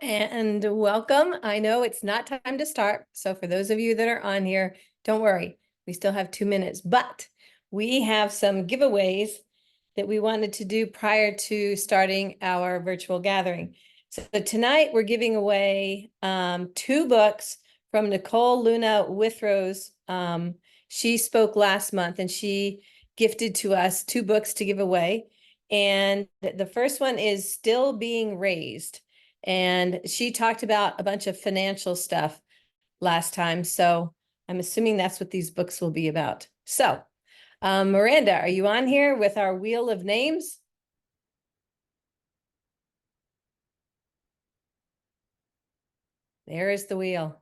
And welcome. I know it's not time to start. So for those of you that are on here, don't worry. We still have 2 minutes, but we have some giveaways that we wanted to do prior to starting our virtual gathering. So tonight we're giving away 2 books from Nicole Luna Withrow's. She spoke last month and she gifted to us 2 books to give away. And the first one is Still Being Raised. And she talked about a bunch of financial stuff last time. So I'm assuming that's what these books will be about. So Miranda, are you on here with our wheel of names? There is the wheel.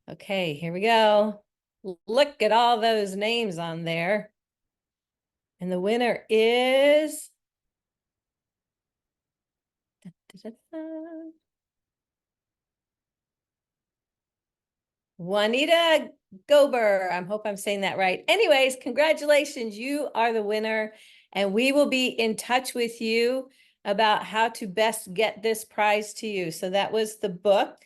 Okay, here we go. Look at all those names on there. And the winner is... Juanita Gober. I hope I'm saying that right. Anyways, congratulations. You are the winner. And we will be in touch with you about how to best get this prize to you. So that was the book.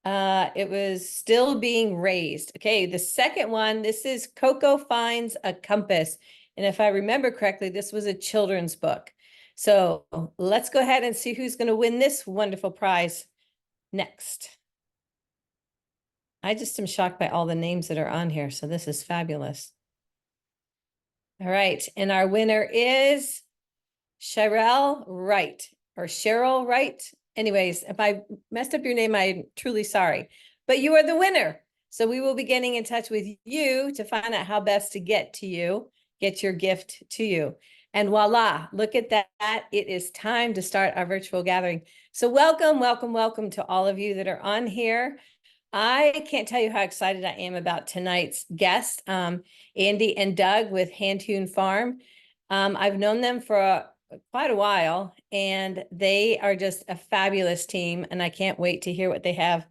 It was Still Being Raised. Okay, the second one, this is Coco Finds a Compass. And if I remember correctly, this was a children's book. So let's go ahead and see who's going to win this wonderful prize next. I just am shocked by all the names that are on here. So this is fabulous. All right. And our winner is Cheryl Wright or Cheryl Wright. Anyways, if I messed up your name, I'm truly sorry. But you are the winner. So we will be getting in touch with you to find out how best to get to you, get your gift to you. And voila, look at that. It is time to start our virtual gathering. So welcome, welcome, welcome to all of you that are on here. I can't tell you how excited I am about tonight's guest, Andy and Doug with Hand Hewn Farm. I've known them for quite a while, and they are just a fabulous team, and I can't wait to hear what they have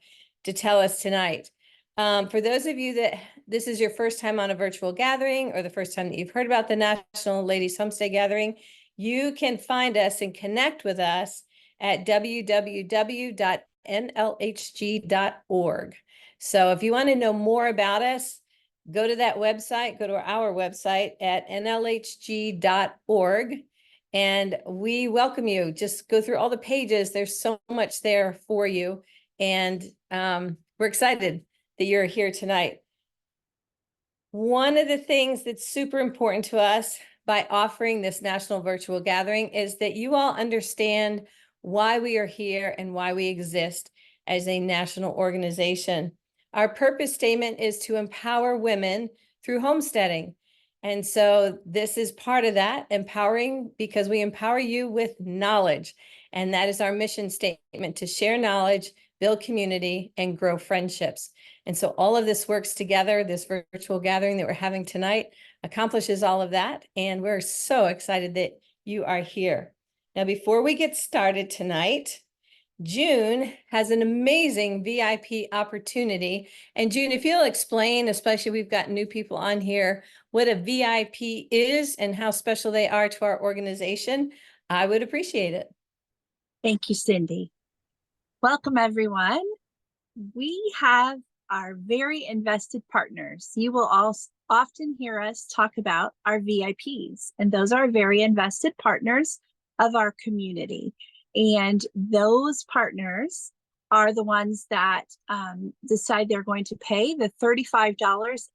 to tell us tonight. For those of you that this is your first time on a virtual gathering or the first time that you've heard about the National Ladies Homestead Gathering, you can find us and connect with us at www.nlhg.org. So if you want to know more about us, go to that website, go to our website at nlhg.org, and we welcome you. Just go through all the pages. There's so much there for you, and we're excited that you're here tonight. One of the things that's super important to us by offering this national virtual gathering is that you all understand why we are here and why we exist as a national organization. Our purpose statement is to empower women through homesteading. And so this is part of that, empowering, because we empower you with knowledge. And that is our mission statement, to share knowledge, build community, and grow friendships. And so all of this works together. This virtual gathering that we're having tonight accomplishes all of that. And we're so excited that you are here. Now, before we get started tonight, June has an amazing VIP opportunity. And June, if you'll explain, especially we've got new people on here, what a VIP is and how special they are to our organization, I would appreciate it. Thank you, Cindy. Welcome, everyone. We have our very invested partners. You will also often hear us talk about our VIPs, and those are very invested partners of our community. And those partners are the ones that decide they're going to pay the $35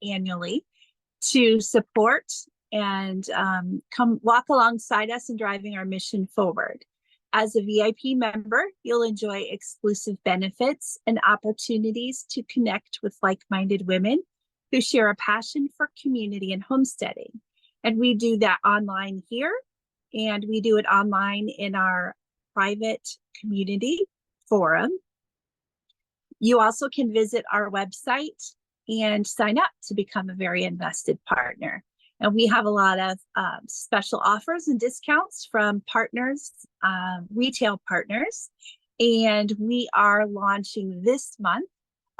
annually to support and come walk alongside us in driving our mission forward. As a VIP member, you'll enjoy exclusive benefits and opportunities to connect with like-minded women who share a passion for community and homesteading. And we do that online here, and we do it online in our private community forum. You also can visit our website and sign up to become a very invested partner. And we have a lot of special offers and discounts from partners, retail partners. And we are launching this month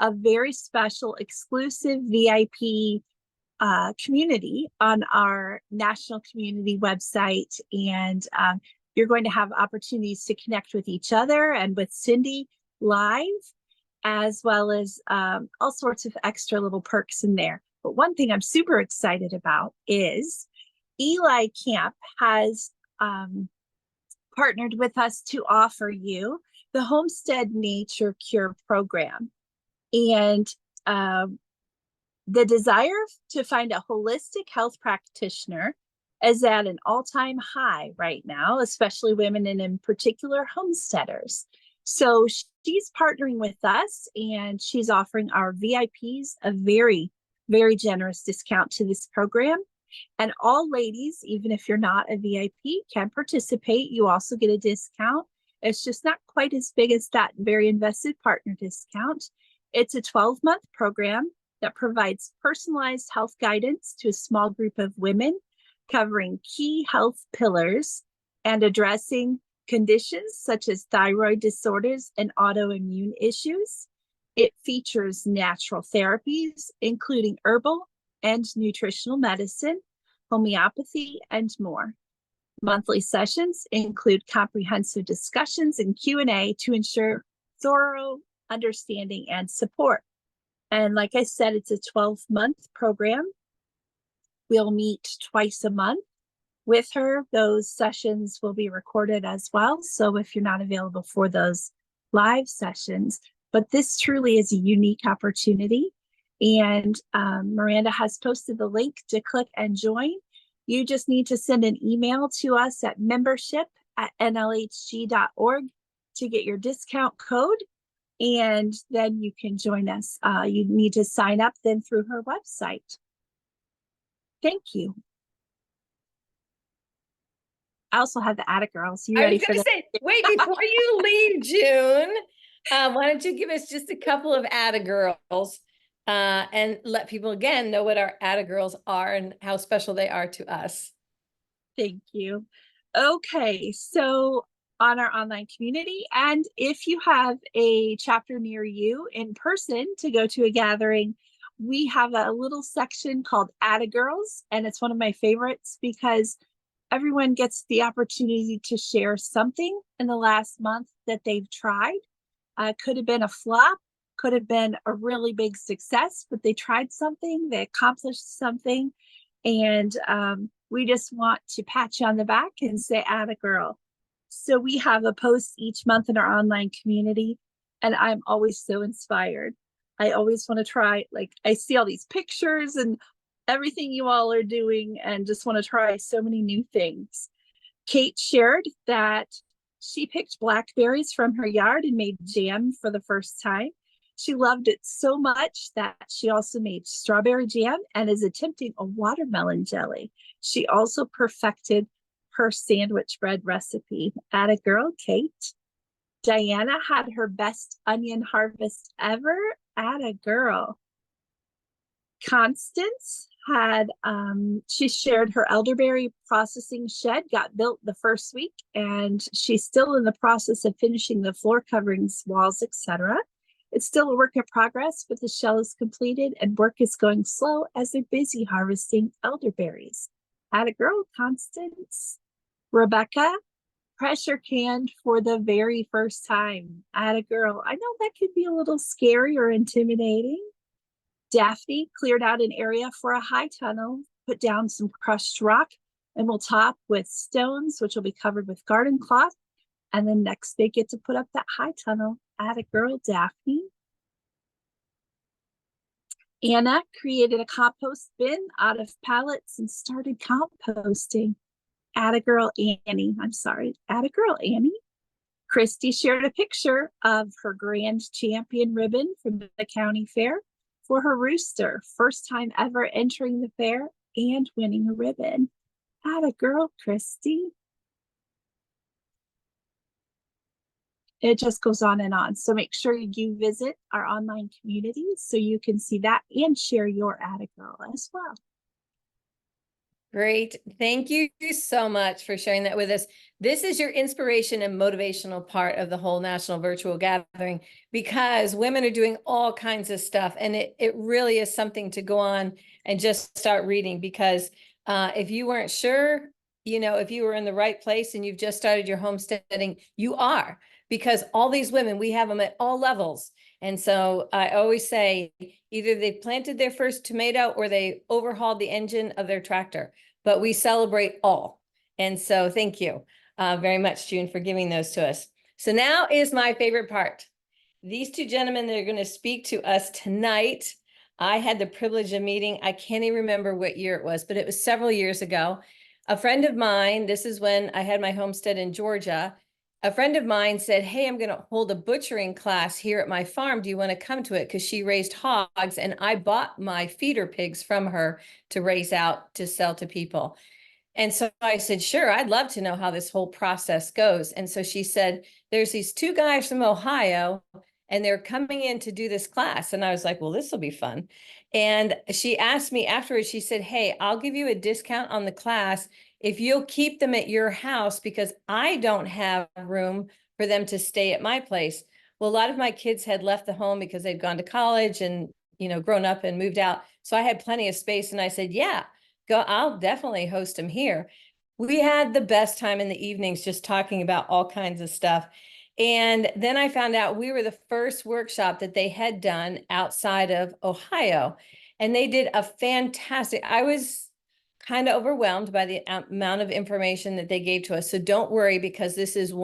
a very special exclusive VIP community on our national community website. And You're going to have opportunities to connect with each other and with Cindy live, as well as all sorts of extra little perks in there. But one thing I'm super excited about is Eli Camp has partnered with us to offer you the Homestead Nature Cure program. And the desire to find a holistic health practitioner is at an all-time high right now, especially women and in particular homesteaders. So she's partnering with us and she's offering our VIPs a very, very generous discount to this program. And all ladies, even if you're not a VIP, can participate. You also get a discount. It's just not quite as big as that very invested partner discount. It's a 12-month program that provides personalized health guidance to a small group of women, covering key health pillars and addressing conditions such as thyroid disorders and autoimmune issues. It features natural therapies, including herbal and nutritional medicine, homeopathy, and more. Monthly sessions include comprehensive discussions and Q&A to ensure thorough understanding and support. And like I said, it's a 12-month program. We'll meet twice a month with her. Those sessions will be recorded as well. So if you're not available for those live sessions, but this truly is a unique opportunity. And Miranda has posted the link to click and join. You just need to send an email to us at membership@nlhg.org to get your discount code. And then you can join us. You need to sign up then through her website. Thank you. I also have the Attic Girls. You ready for that? Wait, before you leave, June, why don't you give us just a couple of Attic Girls and let people again know what our Attic Girls are and how special they are to us. Thank you. Okay, so on our online community, and if you have a chapter near you in person to go to a gathering, we have a little section called Attic Girls, and it's one of my favorites because everyone gets the opportunity to share something in the last month that they've tried. Could have been a flop, could have been a really big success, but they tried something, they accomplished something, and we just want to pat you on the back and say, "Atta girl." So we have a post each month in our online community, and I'm always so inspired. I always want to try, like, I see all these pictures and everything you all are doing and just want to try so many new things. Kate shared that she picked blackberries from her yard and made jam for the first time. She loved it so much that she also made strawberry jam and is attempting a watermelon jelly. She also perfected her sandwich bread recipe. Atta girl, Kate. Diana had her best onion harvest ever. Atta girl. Constance had, she shared her elderberry processing shed got built the first week, and she's still in the process of finishing the floor coverings, walls, etc. It's still a work in progress, but the shell is completed and work is going slow as they're busy harvesting elderberries. Atta girl, Constance. Rebecca, pressure canned for the very first time. Atta girl. I know that could be a little scary or intimidating. Daphne cleared out an area for a high tunnel, put down some crushed rock, and will top with stones, which will be covered with garden cloth. And then next they get to put up that high tunnel. Atta girl, Daphne. Anna created a compost bin out of pallets and started composting. Atta girl, Annie. I'm sorry. Atta girl, Annie. Christy shared a picture of her grand champion ribbon from the county fair for her rooster, first time ever entering the fair and winning a ribbon. Atta girl, Christy. It just goes on and on. So make sure you visit our online community so you can see that and share your Atta girl as well. Great. Thank you so much for sharing that with us. This is your inspiration and motivational part of the whole National Virtual Gathering, because women are doing all kinds of stuff, and it really is something to go on and just start reading, because if you weren't sure if you were in the right place and you've just started your homesteading, you are, because all these women, we have them at all levels. And so I always say either they planted their first tomato or they overhauled the engine of their tractor, but we celebrate all. And so thank you very much, June, for giving those to us. So now is my favorite part. These two gentlemen that are going to speak to us tonight, I had the privilege of meeting. I can't even remember what year it was, but it was several years ago. A friend of mine, this is when I had my homestead in Georgia. A friend of mine said, hey, I'm going to hold a butchering class here at my farm. Do you want to come to it? Because she raised hogs and I bought my feeder pigs from her to raise out to sell to people. And so I said, sure, I'd love to know how this whole process goes. And so she said, there's these two guys from Ohio and they're coming in to do this class. And I was like, well, this will be fun. And she asked me afterwards, she said, hey, I'll give you a discount on the class if you'll keep them at your house because I don't have room for them to stay at my place. Well, a lot of my kids had left the home because they'd gone to college and, grown up and moved out. So I had plenty of space. And I said, yeah, go, I'll definitely host them here. We had the best time in the evenings just talking about all kinds of stuff. And then I found out we were the first workshop that they had done outside of Ohio. And they did a fantastic, I was kind of overwhelmed by the amount of information that they gave to us. So don't worry, because this is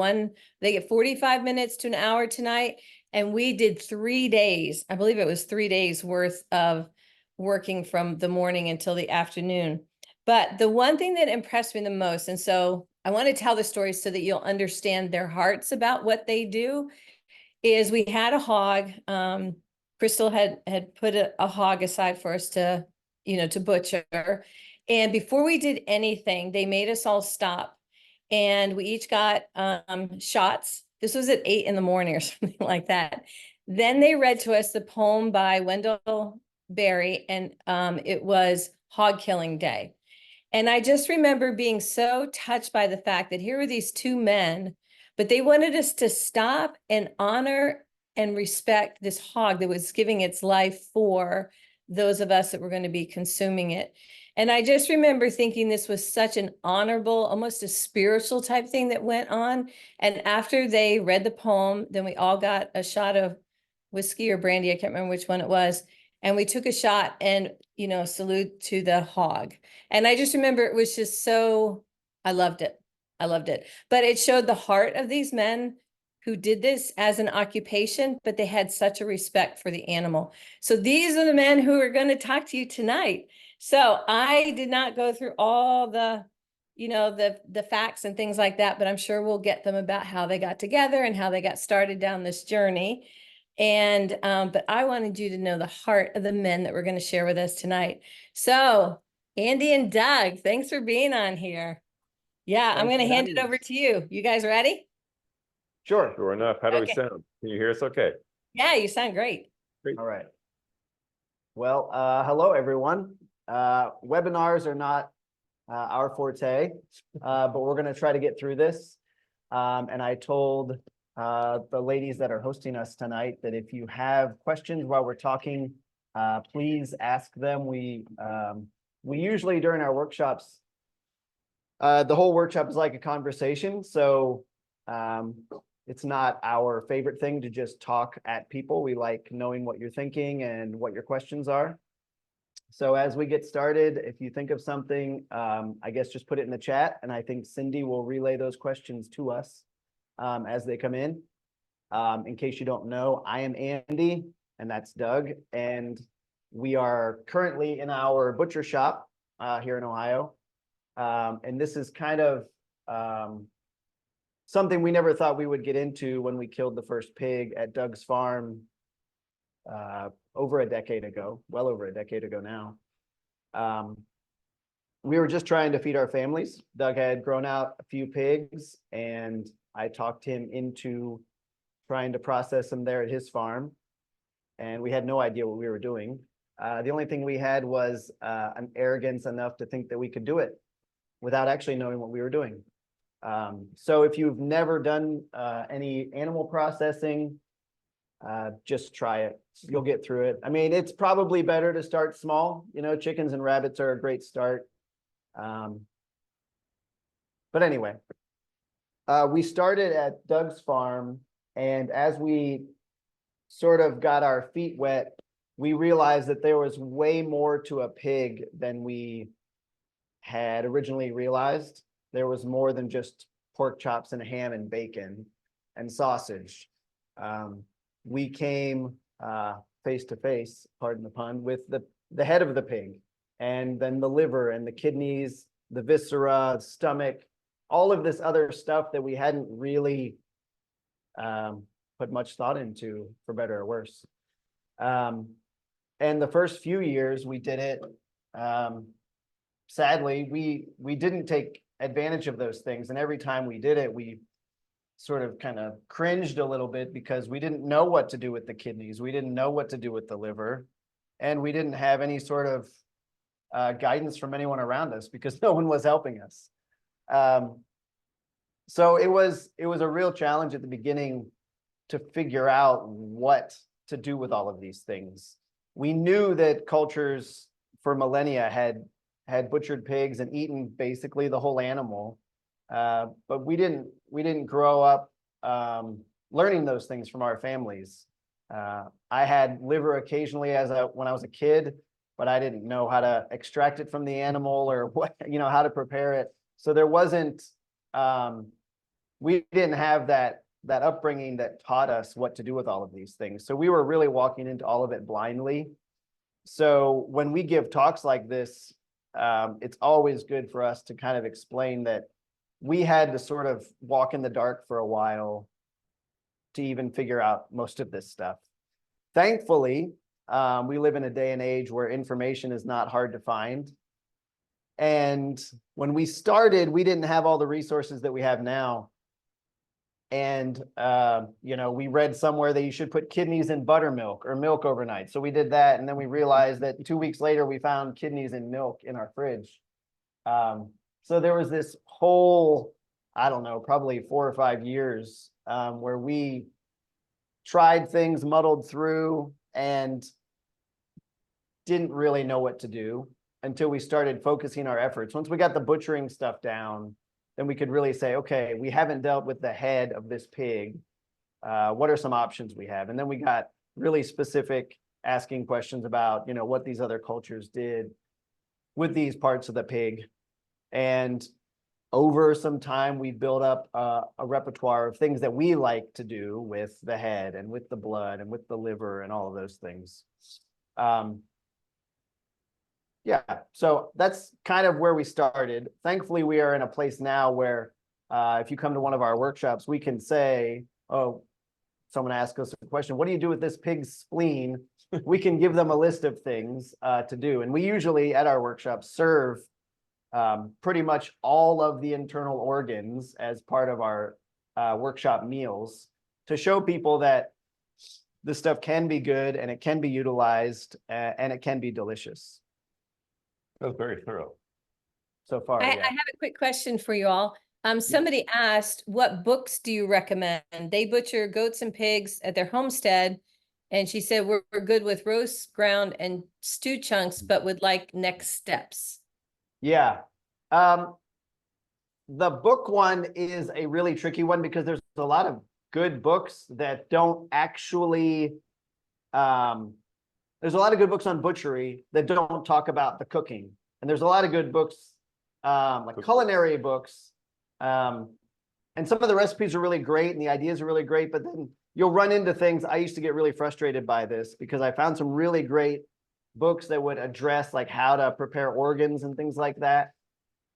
they get 45 minutes to an hour tonight. And we did 3 days. I believe it was 3 days worth of working from the morning until the afternoon. But the one thing that impressed me the most, and so I want to tell the story so that you'll understand their hearts about what they do, is we had a hog. Crystal had put a hog aside for us to, to butcher. And before we did anything, they made us all stop. And we each got shots. This was at 8 a.m. or something like that. Then they read to us the poem by Wendell Berry, and it was Hog Killing Day. And I just remember being so touched by the fact that here were these two men, but they wanted us to stop and honor and respect this hog that was giving its life for those of us that were going to be consuming it. And I just remember thinking this was such an honorable, almost a spiritual type thing that went on. And after they read the poem, then we all got a shot of whiskey or brandy. I can't remember which one it was. And we took a shot and, salute to the hog. And I just remember it was just so, I loved it. I loved it. But it showed the heart of these men who did this as an occupation, but they had such a respect for the animal. So these are the men who are going to talk to you tonight. So I did not go through all the, the facts and things like that, but I'm sure we'll get them about how they got together and how they got started down this journey. And, but I wanted you to know the heart of the men that we're going to share with us tonight. So Andy and Doug, thanks for being on here. Yeah, I'm going to hand it over to you. You guys ready? Sure. Sure enough. How do we Okay. sound? Can you hear us okay? Yeah, you sound great. Great. All right. Well, hello, everyone. Webinars are not our forte, but we're going to try to get through this. And I told the ladies that are hosting us tonight that if you have questions while we're talking, please ask them. We usually during our workshops, the whole workshop is like a conversation. So it's not our favorite thing to just talk at people. We like knowing what you're thinking and what your questions are. So as we get started, if you think of something, I guess just put it in the chat, and I think Cindy will relay those questions to us as they come in. In case you don't know, I am Andy, and that's Doug, and we are currently in our butcher shop here in Ohio. And this is kind of something we never thought we would get into when we killed the first pig at Doug's farm over a decade ago, well over a decade ago now. We were just trying to feed our families. Doug had grown out a few pigs, and I talked him into trying to process them there at his farm. And we had no idea what we were doing. The only thing we had was an arrogance enough to think that we could do it without actually knowing what we were doing. So if you've never done any animal processing, just try it. You'll get through it. I mean, it's probably better to start small. You know, chickens and rabbits are a great start. But anyway, we started at Doug's farm, and as we sort of got our feet wet, we realized that there was way more to a pig than we had originally realized. There was more than just pork chops and ham and bacon and sausage. We came face to face, pardon the pun, with the head of the pig, and then the liver and the kidneys, the viscera, stomach, all of this other stuff that we hadn't really put much thought into, for better or worse. And the first few years we did it, sadly, we didn't take advantage of those things. And every time we did it, we sort of kind of cringed a little bit because we didn't know what to do with the kidneys. We didn't know what to do with the liver. And we didn't have any sort of guidance from anyone around us because no one was helping us. So it was a real challenge at the beginning to figure out what to do with all of these things. We knew that cultures for millennia had butchered pigs and eaten basically the whole animal, but we didn't grow up learning those things from our families. I had liver occasionally when I was a kid, but I didn't know how to extract it from the animal or what, how to prepare it. So there wasn't, we didn't have that upbringing that taught us what to do with all of these things. So we were really walking into all of it blindly. So when we give talks like this, it's always good for us to kind of explain that we had to sort of walk in the dark for a while to even figure out most of this stuff. Thankfully, we live in a day and age where information is not hard to find. And when we started, we didn't have all the resources that we have now. And, we read somewhere that you should put kidneys in buttermilk or milk overnight. So we did that. And then we realized that 2 weeks later, we found kidneys in milk in our fridge. So there was this whole, I don't know, probably 4 or 5 years where we tried things, muddled through, and didn't really know what to do until we started focusing our efforts. Once we got the butchering stuff down, then we could really say, okay, we haven't dealt with the head of this pig. What are some options we have? And then we got really specific, asking questions about, what these other cultures did with these parts of the pig. And over some time, we built up a repertoire of things that we like to do with the head and with the blood and with the liver and all of those things. Yeah, so that's kind of where we started. Thankfully, we are in a place now where if you come to one of our workshops, we can say, oh, someone asked us a question, what do you do with this pig's spleen? We can give them a list of things to do. And we usually at our workshops serve pretty much all of the internal organs as part of our workshop meals to show people that this stuff can be good and it can be utilized and it can be delicious. That was very thorough. So far, I yeah. have a quick question for you all. Somebody asked, what books do you recommend? They butcher goats and pigs at their homestead. And she said, we're good with roast, ground, and stew chunks, but would like next steps. Yeah. The book one is a really tricky one because there's a lot of good books that don't actually, there's a lot of good books on butchery that don't talk about the cooking. And there's a lot of good books, like culinary books. And some of the recipes are really great and the ideas are really great, but then you'll run into things. I used to get really frustrated by this because I found some really great books that would address like how to prepare organs and things like that.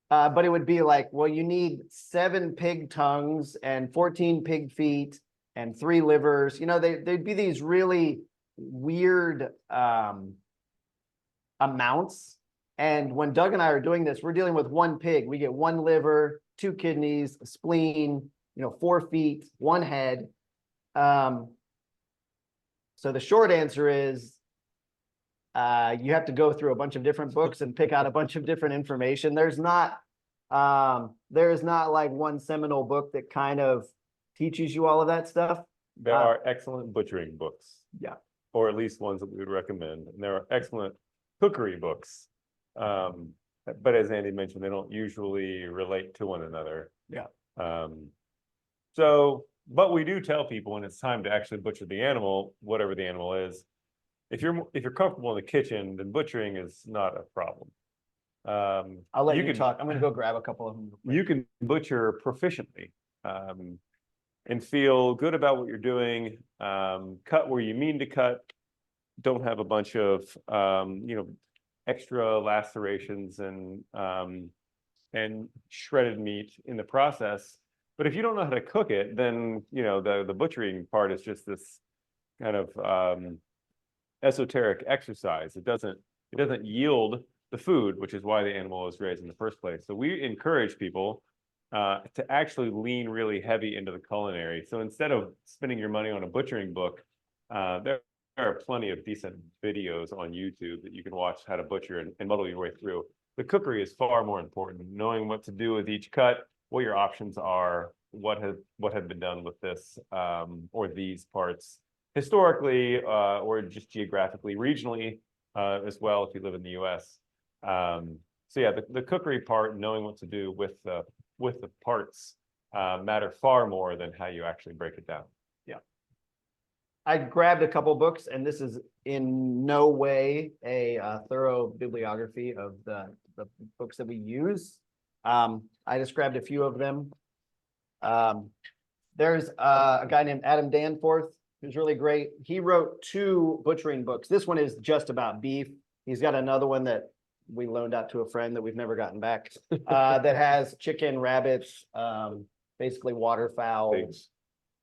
But it would be like, well, you need 7 pig tongues and 14 pig feet and 3 livers. They'd be these really weird amounts. And when Doug and I are doing this, we're dealing with 1 pig. We get 1 liver, 2 kidneys, a spleen, 4 feet, 1 head. So the short answer is you have to go through a bunch of different books and pick out a bunch of different information. There's not like one seminal book that kind of teaches you all of that stuff. There are excellent butchering books. Yeah. Or at least ones that we would recommend. And there are excellent cookery books. but as Andy mentioned, they don't usually relate to one another. Yeah. But we do tell people when it's time to actually butcher the animal, whatever the animal is, if you're comfortable in the kitchen, then butchering is not a problem. I'll let you can talk. I'm gonna go grab a couple of them. real quick. You can butcher proficiently, and feel good about what you're doing. Cut where you mean to cut. Don't have a bunch of extra lacerations and shredded meat in the process. But if you don't know how to cook it, then the butchering part is just this kind of esoteric exercise. It doesn't yield the food, which is why the animal was raised in the first place. So we encourage people to actually lean really heavy into the culinary. So instead of spending your money on a butchering book, there are plenty of decent videos on YouTube that you can watch how to butcher and muddle your way through. The cookery is far more important. Knowing what to do with each cut, what your options are, what have been done with this or these parts historically or just geographically, regionally as well if you live in the US. So yeah, the cookery part, knowing what to do with the parts matter far more than how you actually break it down. Yeah. I grabbed a couple books, and this is in no way a thorough bibliography of the books that we use. I just grabbed a few of them. There's a guy named Adam Danforth, who's really great. He wrote 2 butchering books. This one is just about beef. He's got another one that we loaned out to a friend that we've never gotten back, that has chicken, rabbits, basically waterfowl,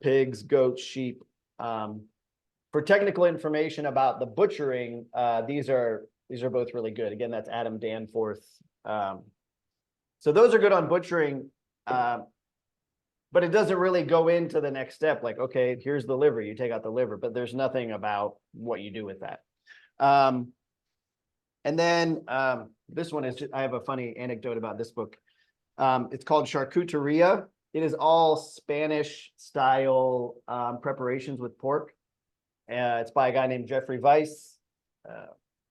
pigs, goats, sheep. For technical information about the butchering, these are both really good. Again, that's Adam Danforth. So those are good on butchering, but it doesn't really go into the next step. Like, okay, here's the liver, you take out the liver, but there's nothing about what you do with that. And then this one is just, I have a funny anecdote about this book. It's called Charcuteria. It is all Spanish style preparations with pork. It's by a guy named Jeffrey Weiss.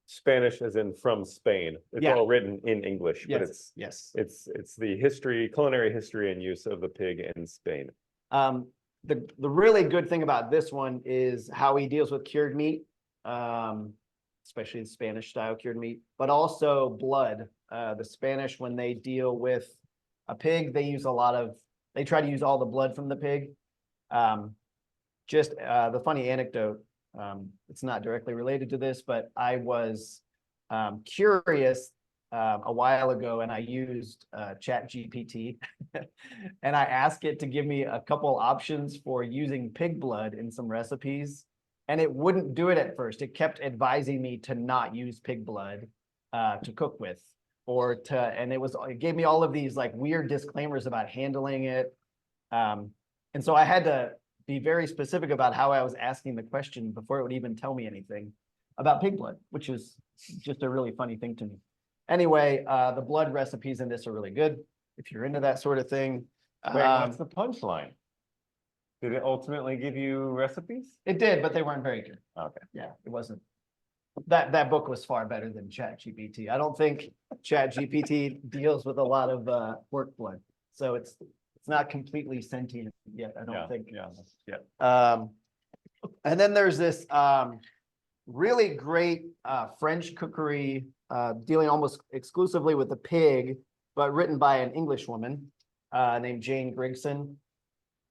Spanish as in from Spain. It's all written in English, but it's the culinary history and use of the pig in Spain. The really good thing about this one is how he deals with cured meat, especially the Spanish style cured meat, but also blood. The Spanish, when they deal with a pig, they try to use all the blood from the pig. The funny anecdote, it's not directly related to this, but I was curious a while ago, and I used ChatGPT and I asked it to give me a couple options for using pig blood in some recipes, and it wouldn't do it at first. It kept advising me to not use pig blood to cook with, and it gave me all of these like weird disclaimers about handling it. And so I had to be very specific about how I was asking the question before it would even tell me anything about pig blood, which is just a really funny thing to me. Anyway, the blood recipes in this are really good if you're into that sort of thing. Wait, what's the punchline? Did it ultimately give you recipes? It did, but they weren't very good. Okay. Yeah, it wasn't. That book was far better than ChatGPT. I don't think ChatGPT deals with a lot of pork blood, so it's not completely sentient yet, I don't think. And then there's this really great French cookery dealing almost exclusively with the pig, but written by an English woman named Jane Grigson.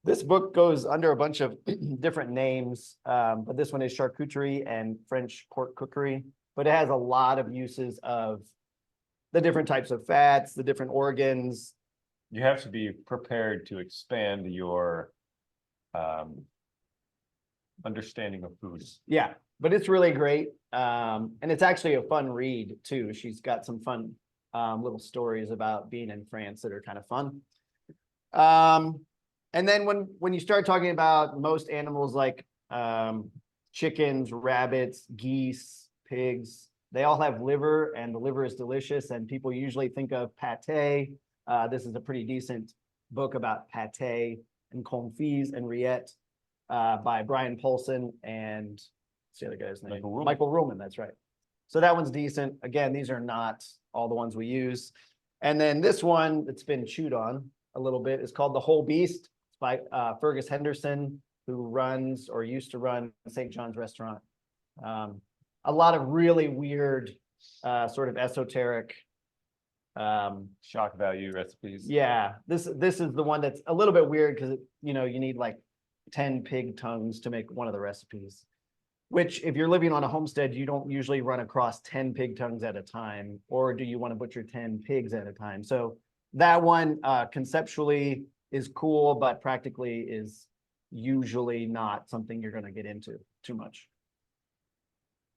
This book goes under a bunch of different names, but this one is Charcuterie and French Pork Cookery, but it has a lot of uses of the different types of fats, the different organs. You have to be prepared to expand your understanding of food. Yeah, but it's really great. And it's actually a fun read too. She's got some fun little stories about being in France that are kind of fun. And then when you start talking about most animals like chickens, rabbits, geese, pigs, they all have liver, and the liver is delicious, and people usually think of pate. This is a pretty decent book about pate and confits and rillettes by Brian Polson and what's the other guy's name? Michael Ruhlman. Michael Ruhlman, that's right. So that one's decent. Again, these are not all the ones we use. And then this one that's been chewed on a little bit is called the Whole Beast. It's by Fergus Henderson, who runs or used to run St. John's Restaurant. A lot of really weird, sort of esoteric, Shock value recipes. yeah, this is the one that's a little bit weird because you need like 10 pig tongues to make one of the recipes, which if you're living on a homestead, you don't usually run across 10 pig tongues at a time, or do you want to butcher 10 pigs at a time? So that one conceptually is cool, but practically is usually not something you're going to get into too much.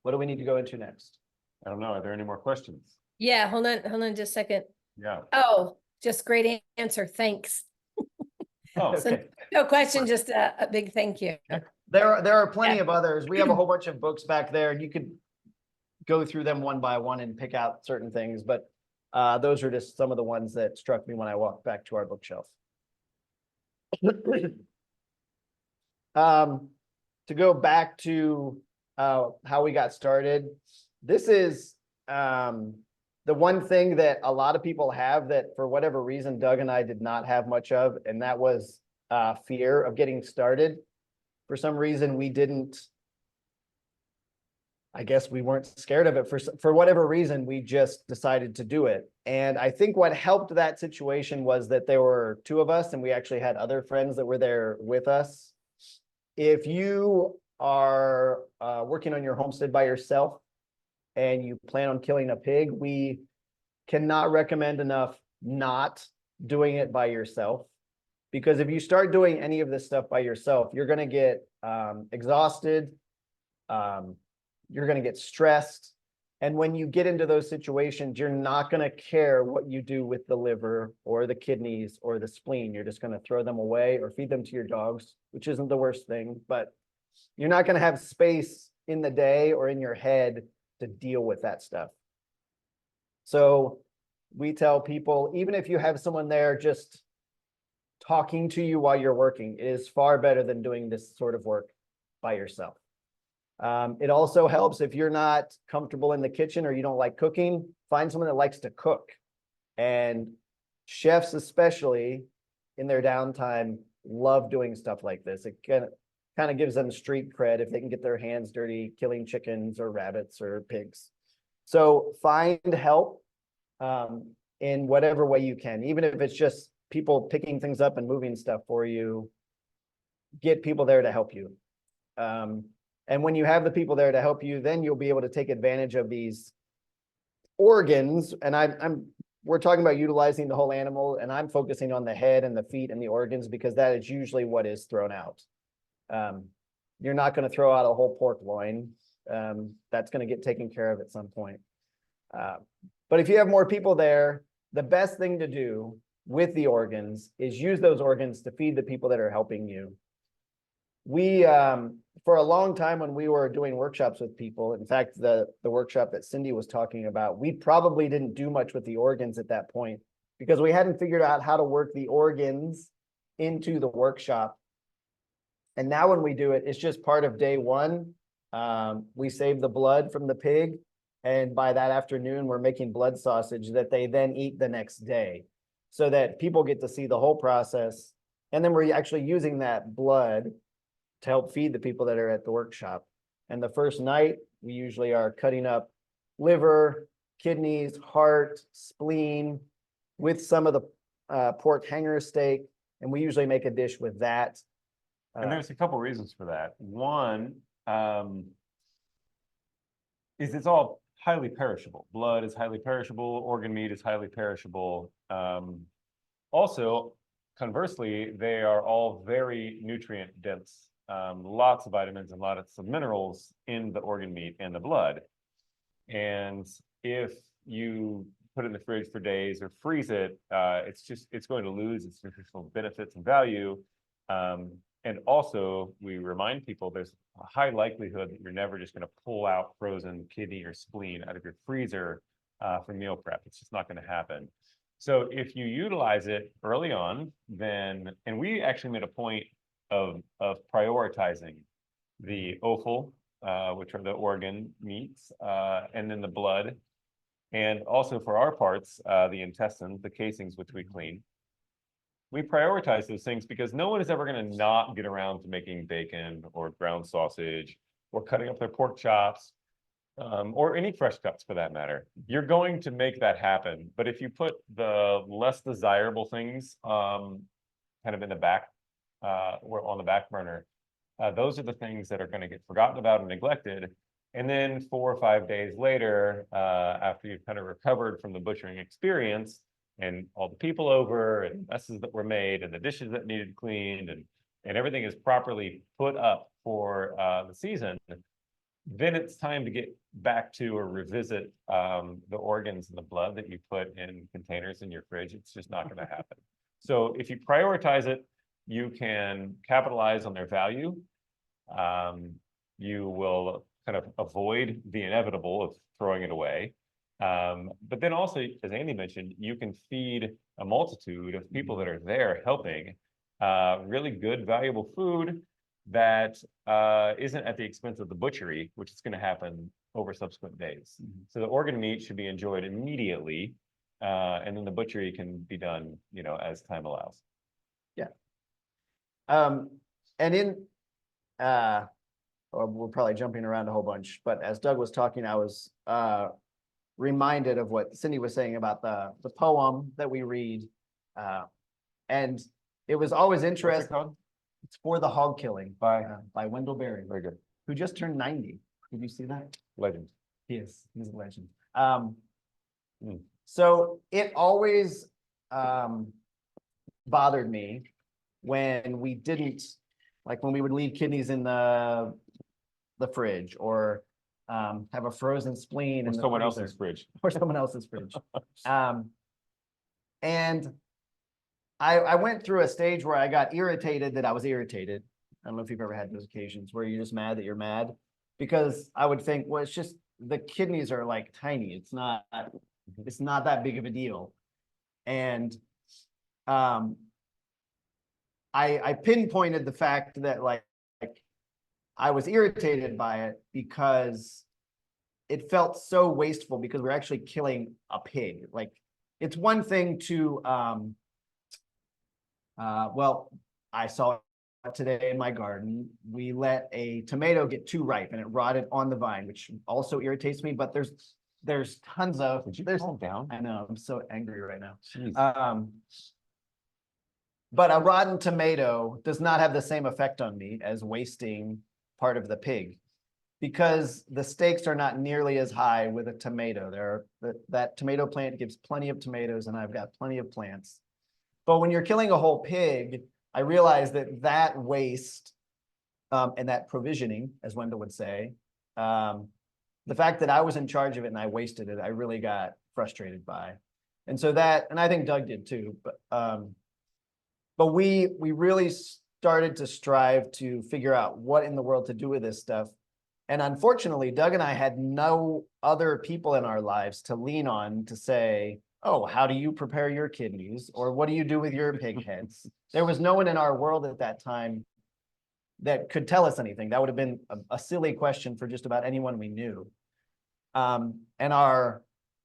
What do we need to go into next? I don't know. Are there any more questions? Yeah, hold on just a second. Yeah. Oh, just great answer. Thanks. Oh, So Okay. no question, just a big thank you. There are plenty Yeah. of others. We have a whole bunch of books back there, and you could go through them one by one and pick out certain things, but those are just some of the ones that struck me when I walked back to our bookshelf. To go back to how we got started, this is the one thing that a lot of people have that for whatever reason Doug and I did not have much of, and that was fear of getting started. For some reason, we didn't, I guess we weren't scared of it. For whatever reason, we just decided to do it. And I think what helped that situation was that there were two of us, and we actually had other friends that were there with us. If you are working on your homestead by yourself and you plan on killing a pig, we cannot recommend enough not doing it by yourself. Because if you start doing any of this stuff by yourself, you're going to get exhausted. You're going to get stressed. And when you get into those situations, you're not going to care what you do with the liver or the kidneys or the spleen. You're just going to throw them away or feed them to your dogs, which isn't the worst thing. But you're not going to have space in the day or in your head to deal with that stuff. So we tell people, even if you have someone there just talking to you while you're working, it is far better than doing this sort of work by yourself. It also helps if you're not comfortable in the kitchen or you don't like cooking, find someone that likes to cook. And chefs, especially in their downtime, love doing stuff like this. It kind of gives them street cred if they can get their hands dirty killing chickens or rabbits or pigs. So find help in whatever way you can, even if it's just people picking things up and moving stuff for you. Get people there to help you. And when you have the people there to help you, then you'll be able to take advantage of these organs. And we're talking about utilizing the whole animal, and I'm focusing on the head and the feet and the organs because that is usually what is thrown out. You're not going to throw out a whole pork loin. That's going to get taken care of at some point. But if you have more people there, the best thing to do with the organs is use those organs to feed the people that are helping you. We, for a long time when we were doing workshops with people, in fact, the workshop that Cindy was talking about, we probably didn't do much with the organs at that point because we hadn't figured out how to work the organs into the workshop. And now when we do it, it's just part of day one. We save the blood from the pig. And by that afternoon, we're making blood sausage that they then eat the next day so that people get to see the whole process. And then we're actually using that blood to help feed the people that are at the workshop. And the first night, we usually are cutting up liver, kidneys, heart, spleen with some of the pork hanger steak. And we usually make a dish with that. And there's a couple reasons for that. One is it's all highly perishable. Blood is highly perishable. Organ meat is highly perishable. Also, conversely, they are all very nutrient dense. Lots of vitamins and lots of minerals in the organ meat and the blood. And if you put it in the fridge for days or freeze it, it's going to lose its nutritional benefits and value. And also, we remind people there's a high likelihood that you're never just going to pull out frozen kidney or spleen out of your freezer for meal prep. It's just not going to happen. So if you utilize it early on, then, and we actually made a point of prioritizing the offal, which are the organ meats, and then the blood. and also for our parts, the intestines, the casings, which we clean. We prioritize those things because no one is ever going to not get around to making bacon or ground sausage or cutting up their pork chops, or any fresh cuts for that matter. You're going to make that happen. But if you put the less desirable things kind of in the back, or on the back burner, those are the things that are going to get forgotten about and neglected. And then 4 or 5 days later, after you've kind of recovered from the butchering experience and all the people over and messes that were made and the dishes that needed cleaned and everything is properly put up for the season, then it's time to get back to or revisit the organs and the blood that you put in containers in your fridge. It's just not going to happen. So if you prioritize it, you can capitalize on their value. You will kind of avoid the inevitable of throwing it away. But then also, as Andy mentioned, you can feed a multitude of people that are there helping really good, valuable food that isn't at the expense of the butchery, which is going to happen over subsequent days. So the organ meat should be enjoyed immediately, and then the butchery can be done, as time allows. Yeah. And in we're probably jumping around a whole bunch, but as Doug was talking, I was reminded of what Cindy was saying about the poem that we read. And it was always What's it interesting. called? It's For the Hog Killing by Wendell Berry, Very good. who just turned 90. Did you see that? Legend. He's a legend. So it always bothered me when we didn't, like when we would leave kidneys in the fridge, or have a frozen spleen in Someone freezer, else's fridge. or someone else's fridge. And I went through a stage where I got irritated that I was irritated. I don't know if you've ever had those occasions where you're just mad that you're mad, because I would think, well, it's just the kidneys are like tiny. It's not that big of a deal. And I pinpointed the fact that like I was irritated by it because it felt so wasteful, because we're actually killing a pig. Like, it's one thing to well, I saw it today in my garden. We let a tomato get too ripe and it rotted on the vine, which also irritates me, but there's tons of. Would you there's calm down? I know, I'm so angry right now. Jeez. But a rotten tomato does not have the same effect on me as wasting part of the pig, because the stakes are not nearly as high with a tomato. That tomato plant gives plenty of tomatoes, and I've got plenty of plants. But when you're killing a whole pig, I realized that waste and that provisioning, as Wendell would say, the fact that I was in charge of it and I wasted it, I really got frustrated by. And so and I think Doug did too, but we really started to strive to figure out what in the world to do with this stuff. And unfortunately, Doug and I had no other people in our lives to lean on to say, oh, how do you prepare your kidneys? Or what do you do with your pig heads? There was no one in our world at that time that could tell us anything. That would have been a silly question for just about anyone we knew. And our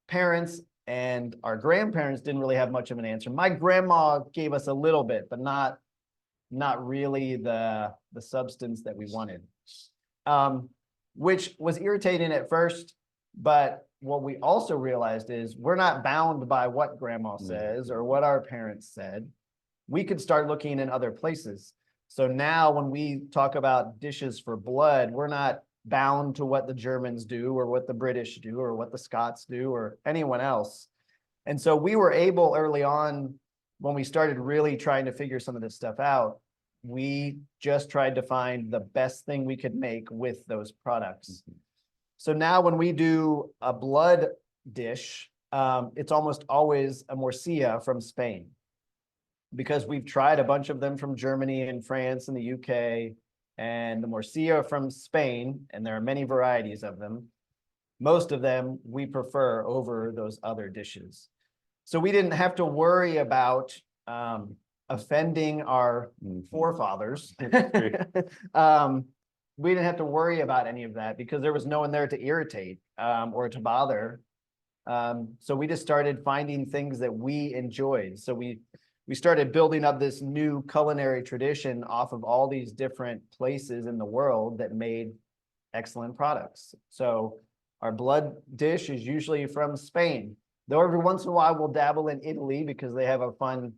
parents and our grandparents didn't really have much of an answer. My grandma gave us a little bit, but not really the substance that we wanted, which was irritating at first. But what we also realized is we're not bound by what grandma says or what our parents said. We could start looking in other places. So now when we talk about dishes for blood, we're not bound to what the Germans do or what the British do or what the Scots do or anyone else. And so we were able early on, when we started really trying to figure some of this stuff out, we just tried to find the best thing we could make with those products. So now when we do a blood dish, it's almost always a morcilla from Spain, because we've tried a bunch of them from Germany and France and the UK, and the morcilla from Spain, and there are many varieties of them. Most of them we prefer over those other dishes. So we didn't have to worry about offending our forefathers. We didn't have to worry about any of that because there was no one there to irritate or to bother. So we just started finding things that we enjoyed. So we started building up this new culinary tradition off of all these different places in the world that made excellent products. So our blood dish is usually from Spain, though every once in a while we'll dabble in Italy because they have a fun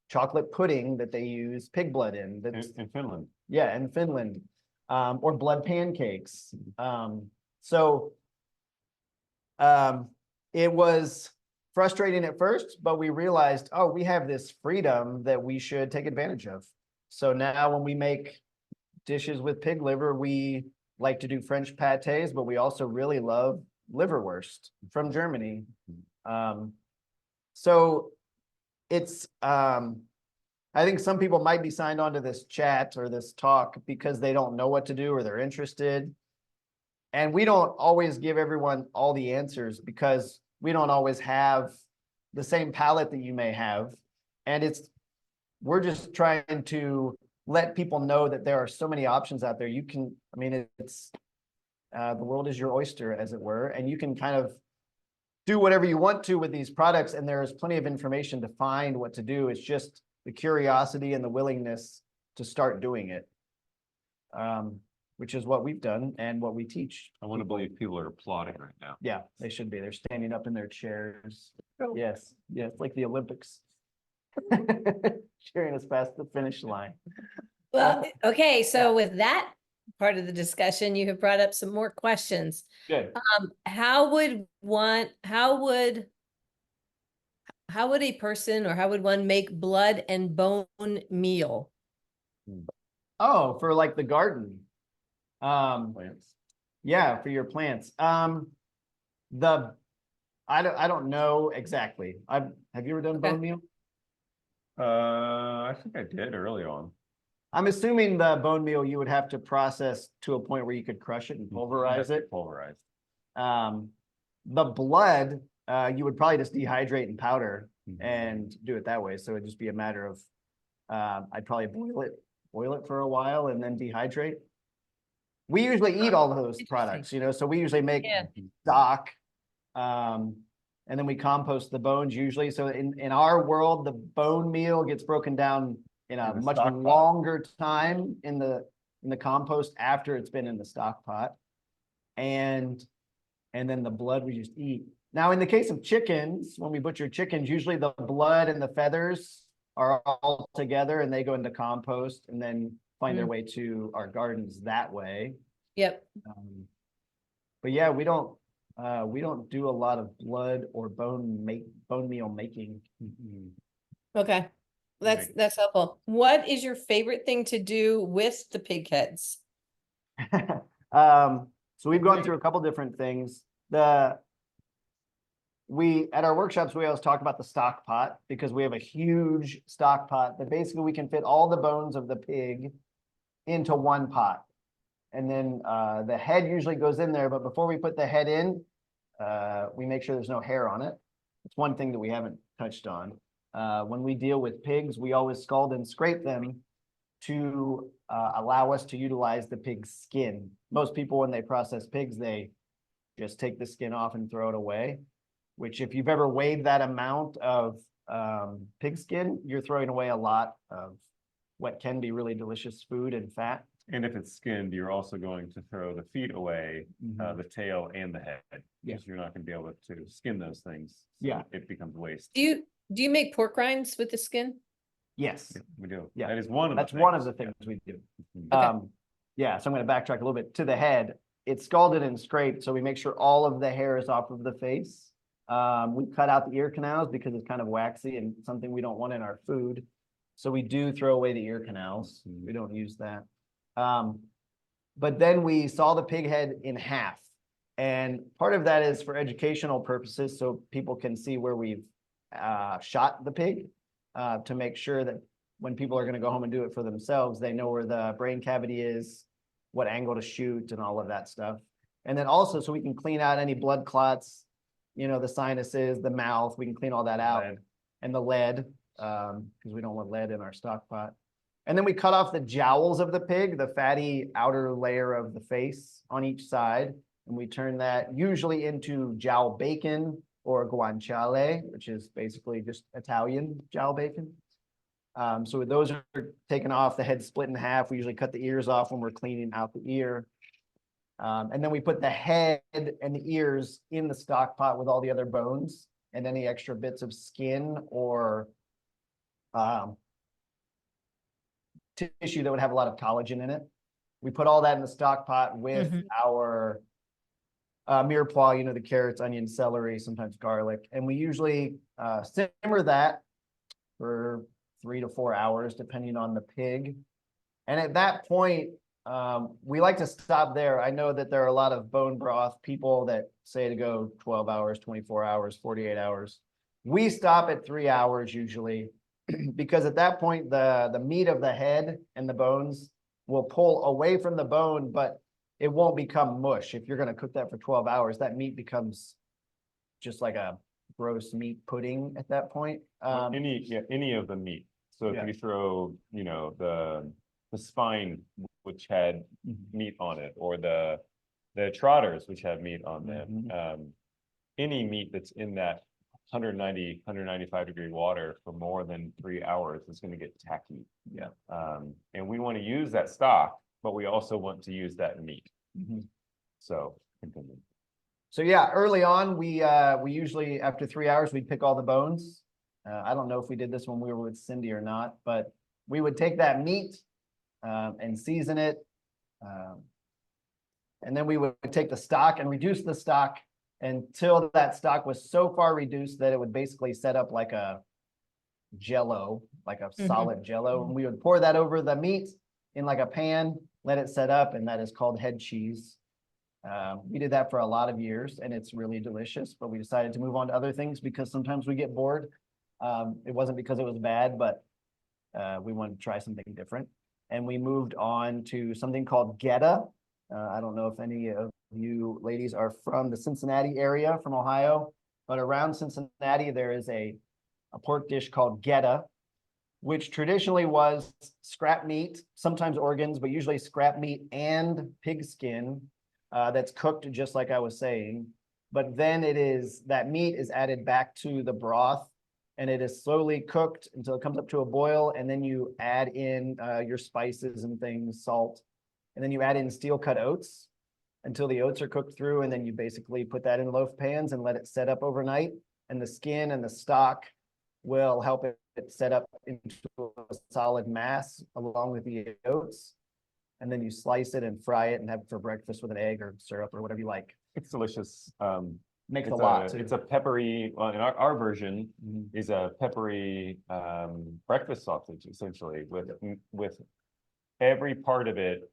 chocolate pudding that they use pig blood in. That's, In Finland. yeah, in Finland, or blood pancakes. So it was frustrating at first, but we realized, oh, we have this freedom that we should take advantage of. So now when we make dishes with pig liver, we like to do French pâtés, but we also really love liverwurst from Germany. So it's, I think some people might be signed on to this chat or this talk because they don't know what to do or they're interested. And we don't always give everyone all the answers because we don't always have the same palette that you may have. And we're just trying to let people know that there are so many options out there. You can, I mean, the world is your oyster, as it were, and you can kind of do whatever you want to with these products. And there's plenty of information to find what to do. It's just the curiosity and the willingness to start doing it, which is what we've done and what we teach. I want to believe people are applauding right now. Yeah, they should be. They're standing up in their chairs. Oh. Yes, yes, like the Olympics. Cheering us past the finish line. Well, okay, so with that part of the discussion, you have brought up some more questions. Good. How would a person or how would one make blood and bone meal? Oh, for like the garden. Plants. Yeah, for your plants. I don't know exactly. Have you ever done Okay. bone meal? I think I did early on. I'm assuming the bone meal you would have to process to a point where you could crush it and pulverize it. Pulverized. The blood, you would probably just dehydrate and powder Mhm. and do it that way. So it'd just be a matter of, I'd probably boil it for a while and then dehydrate. We usually eat all of those Interesting. products, so we usually make Yeah. stock, and then we compost the bones usually. So in our world, the bone meal gets broken down in a In the much stock pot. longer time in the compost after it's been in the stock pot. And then the blood we just eat. Now, in the case of chickens, when we butcher chickens, usually the blood and the feathers are all together and they go into compost and then find their way to our gardens that way. Yep. But yeah, we don't do a lot of blood or bone meal making. Okay. That's helpful. What is your favorite thing to do with the pig heads? So we've gone through a couple different things. At our workshops, we always talk about the stock pot because we have a huge stock pot that basically we can fit all the bones of the pig into one pot. And then the head usually goes in there, but before we put the head in, we make sure there's no hair on it. It's one thing that we haven't touched on. When we deal with pigs, we always scald and scrape them to allow us to utilize the pig's skin. Most people, when they process pigs, they just take the skin off and throw it away, which if you've ever weighed that amount of pig skin, you're throwing away a lot of what can be really delicious food and fat. And if it's skinned, you're also going to throw the feet away, the tail and the head. Yeah. Because you're not going to be able to skin those things. So Yeah. It becomes waste. Do you make pork rinds with the skin? Yes, Yeah, we do. Yeah. That is one of that's the one of things. the things we do. Yeah. Okay. Yeah, so I'm going to backtrack a little bit to the head. It's scalded and scraped, so we make sure all of the hair is off of the face. We cut out the ear canals because it's kind of waxy and something we don't want in our food. So we do throw away the ear canals. We don't use that. But then we saw the pig head in half. And part of that is for educational purposes, so people can see where we've shot the pig to make sure that when people are going to go home and do it for themselves, they know where the brain cavity is, what angle to shoot and all of that stuff. And then also so we can clean out any blood clots, the sinuses, the mouth, we can clean all that out. Lead. And the lead, because we don't want lead in our stock pot. And then we cut off the jowls of the pig, the fatty outer layer of the face on each side. And we turn that usually into jowl bacon or guanciale, which is basically just Italian jowl bacon. So those are taken off, the head split in half. We usually cut the ears off when we're cleaning out the ear. And then we put the head and the ears in the stock pot with all the other bones and any extra bits of skin or tissue that would have a lot of collagen in it. We put all that in the stock pot with our mirepoix, you know, the carrots, onions, celery, sometimes garlic. And we usually simmer that for 3 to 4 hours, depending on the pig. And at that point, we like to stop there. I know that there are a lot of bone broth people that say to go 12 hours, 24 hours, 48 hours. We stop at 3 hours usually, because at that point, the meat of the head and the bones will pull away from the bone, but it won't become mush. If you're going to cook that for 12 hours, that meat becomes just like a gross meat pudding at that point. Any of the meat. So if Yeah. you throw, you know, the spine, which had meat on it, or the trotters, which have meat on them, any meat that's in that 190, 195 degree water for more than 3 hours is going to get tacky. Yeah. And we want to use that stock, but we also want to use that meat. So continue. So yeah, early on, we usually, after 3 hours, we'd pick all the bones. I don't know if we did this when we were with Cindy or not, but we would take that meat and season it. And then we would take the stock and reduce the stock until that stock was so far reduced that it would basically set up like a jello, like a solid jello. And we would pour that over the meat in like a pan, let it set up, and that is called head cheese. We did that for a lot of years and it's really delicious, but we decided to move on to other things because sometimes we get bored. It wasn't because it was bad, but we wanted to try something different. And we moved on to something called geta. I don't know if any of you ladies are from the Cincinnati area, from Ohio, but around Cincinnati, there is a pork dish called geta, which traditionally was scrap meat, sometimes organs, but usually scrap meat and pig skin that's cooked just like I was saying. But then that meat is added back to the broth and it is slowly cooked until it comes up to a boil. And then you add in your spices and things, salt, and then you add in steel cut oats until the oats are cooked through. And then you basically put that in loaf pans and let it set up overnight. And the skin and the stock will help it set up into a solid mass along with the oats. And then you slice it and fry it and have it for breakfast with an egg or syrup or whatever you like. It's delicious. Makes it's a lot too. It's a peppery, well, in our version is a peppery breakfast sausage, essentially, with every part of it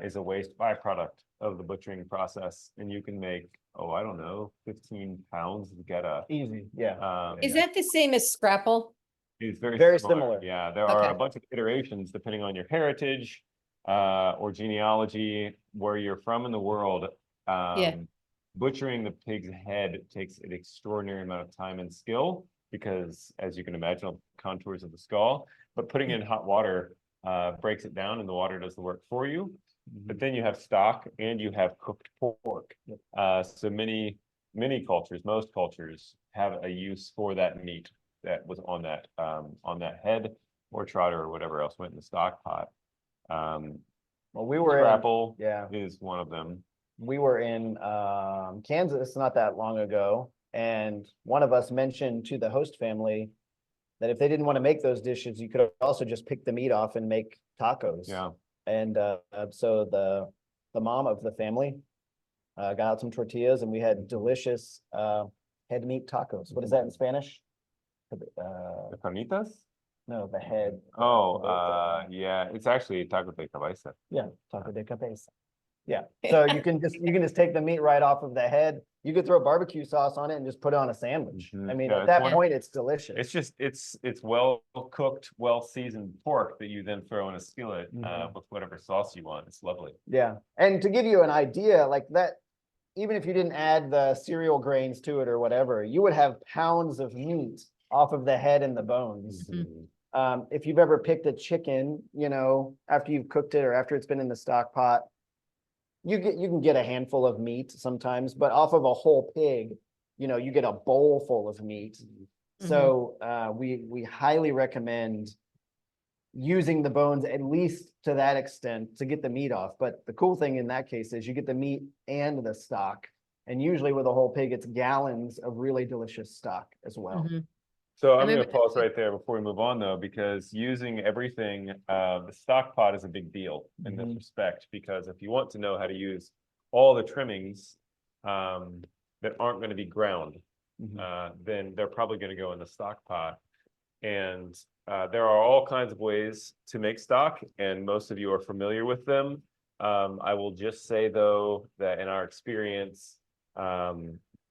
is a waste byproduct of the butchering process. And you can make, I don't know, 15 pounds of geta. Easy, yeah. Is that the same as scrapple? It's Very similar. Yeah, there are Okay. a bunch of iterations depending on your heritage or genealogy, where you're from in the world. Butchering the pig's head takes an extraordinary amount of time and skill because, as you can imagine, the contours of the skull, but putting it in hot water breaks it down and the water does the work for you. But then you have stock and you have cooked pork. So many cultures, most cultures have a use for that meat that was on that head or trotter or whatever else went in the stock pot. Well, we were Scrapple yeah. is one of them. We were in Kansas not that long ago, and one of us mentioned to the host family that if they didn't want to make those dishes, you could also just pick the meat off and make tacos. Yeah. And so the mom of the family got out some tortillas, and we had delicious head meat tacos. What is that in Spanish? The carnitas? No, the head. Yeah, it's actually taco de cabeza. Yeah, taco de cabeza. Yeah, so you can just take the meat right off of the head. You could throw barbecue sauce on it and just put it on a sandwich. I mean, Yeah, at that point, it's delicious. It's just it's well cooked, well seasoned pork that you then throw in a skillet with whatever sauce you want. It's lovely. Yeah, and to give you an idea, like that, even if you didn't add the cereal grains to it or whatever, you would have pounds of meat off of the head and the bones. If you've ever picked a chicken, you know, after you've cooked it or after it's been in the stock pot, you can get a handful of meat sometimes, but off of a whole pig, you know, you get a bowl full of meat. Mm-hmm. So we highly recommend using the bones at least to that extent to get the meat off. But the cool thing in that case is you get the meat and the stock. And usually with a whole pig, it's gallons of really delicious stock as well. Mhm. So I I'm going remember- to pause right there before we move on, though, because using everything, the stock pot is a big deal in this Mhm. respect, because if you want to know how to use all the trimmings that aren't going to be ground, then they're probably going to go in the stock pot. And there are all kinds of ways to make stock, and most of you are familiar with them. I will just say, though, that in our experience,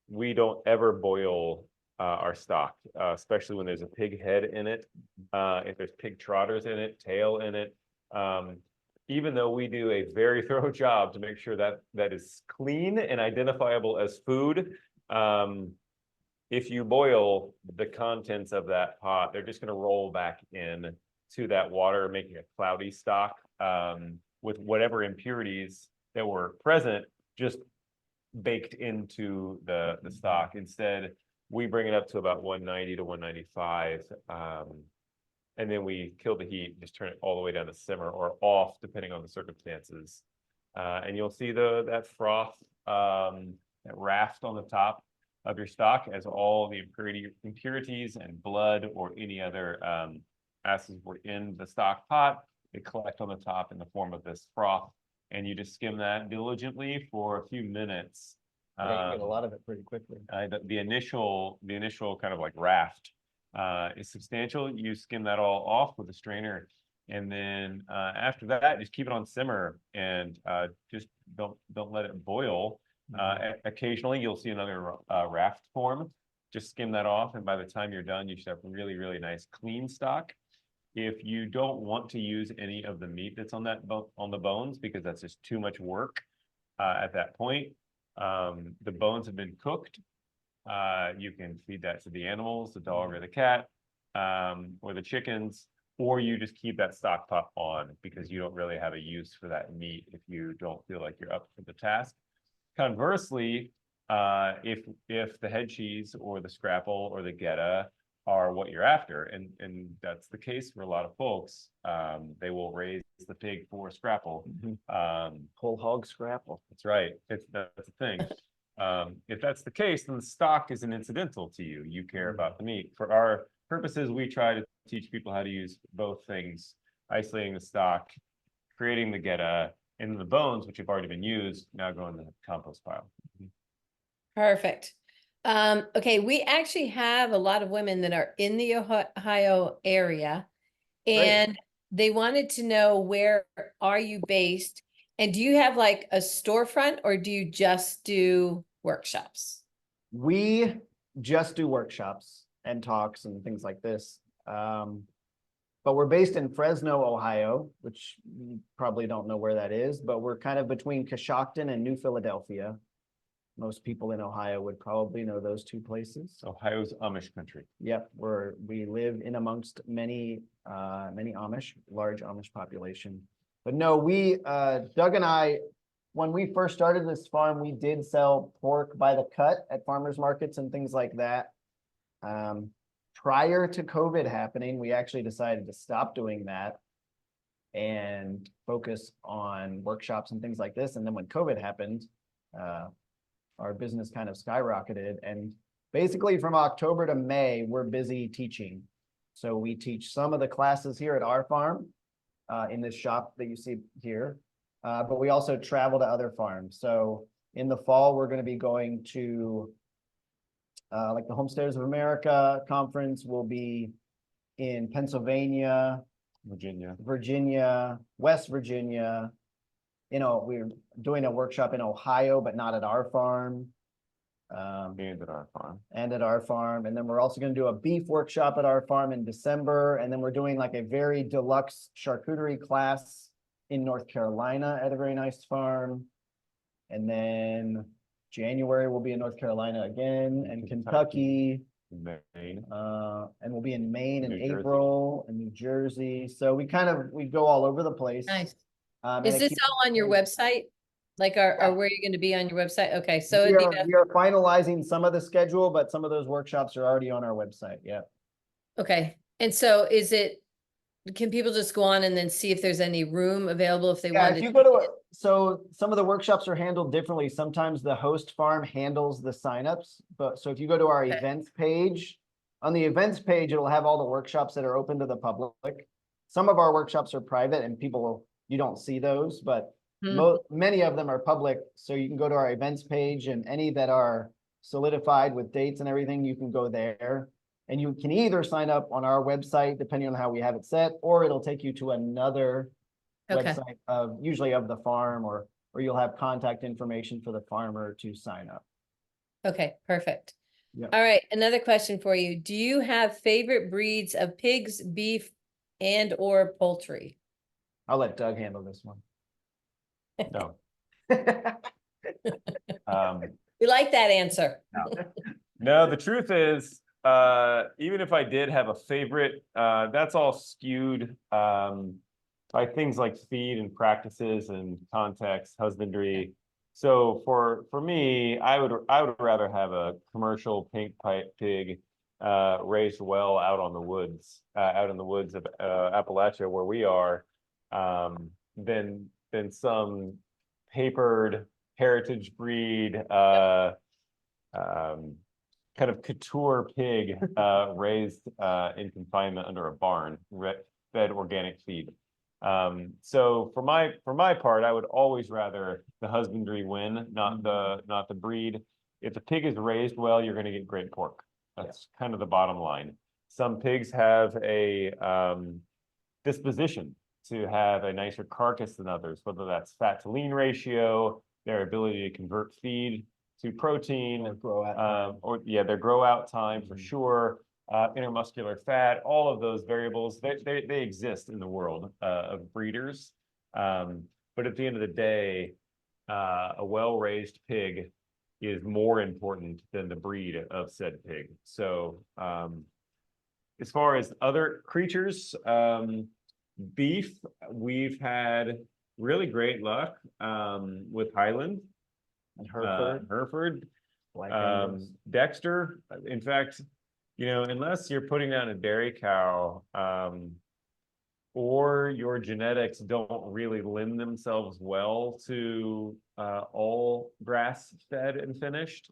we don't ever boil our stock, especially when there's a pig head in it, if there's pig trotters in it, tail in it. Even though we do a very thorough job to make sure that that is clean and identifiable as food, if you boil the contents of that pot, they're just going to roll back in to that water, making a cloudy stock with whatever impurities that were present just baked into the stock. Instead, we bring it up to about 190 to 195. And then we kill the heat, just turn it all the way down to simmer or off, depending on the circumstances. And you'll see that froth, that raft on the top of your stock as all the impurities and blood or any other acids were in the stock pot. They collect on the top in the form of this froth, and you just skim that diligently for a few minutes. Yeah, you get a lot of it pretty quickly. The initial kind of like raft is substantial. You skim that all off with a strainer, and then after that, just keep it on simmer and just don't let it boil. Occasionally, you'll see another raft form. Just skim that off, and by the time you're done, you should have really, really nice clean stock. If you don't want to use any of the meat that's on the bones, because that's just too much work at that point, the bones have been cooked. You can feed that to the animals, the dog or the cat, or the chickens, or you just keep that stock pot on because you don't really have a use for that meat if you don't feel like you're up for the task. Conversely, if the head cheese or the scrapple or the geta are what you're after, and that's the case for a lot of folks, they will raise the pig for scrapple. Whole hog scrapple. That's right. That's the thing. If that's the case, then the stock is an incidental to you. You care about the meat. For our purposes, we try to teach people how to use both things: isolating the stock, creating the geta, and the bones, which have already been used, now go in the compost pile. Perfect. Okay, we actually have a lot of women that are in the Ohio area, and they wanted to know, where are you based? And do you have like a storefront, or do you just do workshops? We just do workshops and talks and things like this. But we're based in Fresno, Ohio, which you probably don't know where that is, but we're kind of between Coshocton and New Philadelphia. Most people in Ohio would probably know those two places. Ohio's Amish country. Yep, we live in amongst many Amish, large Amish population. But no, Doug and I, when we first started this farm, we did sell pork by the cut at farmers markets and things like that. Prior to COVID happening, we actually decided to stop doing that and focus on workshops and things like this. And then when COVID happened, our business kind of skyrocketed. And basically from October to May, we're busy teaching. So we teach some of the classes here at our farm in this shop that you see here. But we also travel to other farms. So in the fall, we're going to be going to like the Homesteaders of America conference. Will be in Pennsylvania, Virginia, West Virginia. You know, we're doing a workshop in Ohio, but not at our farm. And at our farm. And at our farm. And then we're also going to do a beef workshop at our farm in December. And then we're doing like a very deluxe charcuterie class in North Carolina at a very nice farm. And then January we'll be in North Carolina again, and Kentucky. Maine. And we'll be in Maine in New Jersey. April, and New Jersey. So we go all over the place. Nice. And Is it this keeps all on your us- website? Like, Yeah. or where you're gonna be on your website? Okay, so We it'd be are, best, we are finalizing some of the schedule, but some of those workshops are already on our website. Yeah. okay. And so can people just go on and then see if there's any room available if they Yeah, wanted? if you go to, so some of the workshops are handled differently. Sometimes the host farm handles the signups, but so if you go to our Okay. events page, on the events page, it'll have all the workshops that are open to the public. Some of our workshops are private and you don't see those, but Hmm. many of them are public. So you can go to our events page and any that are solidified with dates and everything, you can go there. And you can either sign up on our website, depending on how we have it set, or it'll take you to another Okay, website of usually of the farm, or you'll have contact information for the farmer to sign up. okay, perfect. Yeah. All right, another question for you. Do you have favorite breeds of pigs, beef, and or poultry? I'll let Doug handle this one. No. Um, We like that answer. No, the truth is, even if I did have a favorite, that's all skewed by things like feed and practices and context, husbandry. So for me, I would rather have a commercial pink pipe pig raised well out on the woods, out in the woods of Appalachia where we are, than some papered heritage breed kind of couture pig raised in confinement under a barn, fed organic feed. So for my part, I would always rather the husbandry win, not the breed. If the pig is raised well, you're going to get great pork. That's kind of the bottom line. Some pigs have a disposition to have a nicer carcass than others, whether that's fat to lean ratio, their ability to convert feed to protein, their grow out time for sure, intermuscular fat, all of those variables, they exist in the world of breeders. But at the end of the day, a well-raised pig is more important than the breed of said pig. So as far as other creatures, beef, we've had really great luck with Highland And Hereford, Dexter. In fact, unless you're putting down a dairy cow, or your genetics don't really lend themselves well to all grass-fed and finished,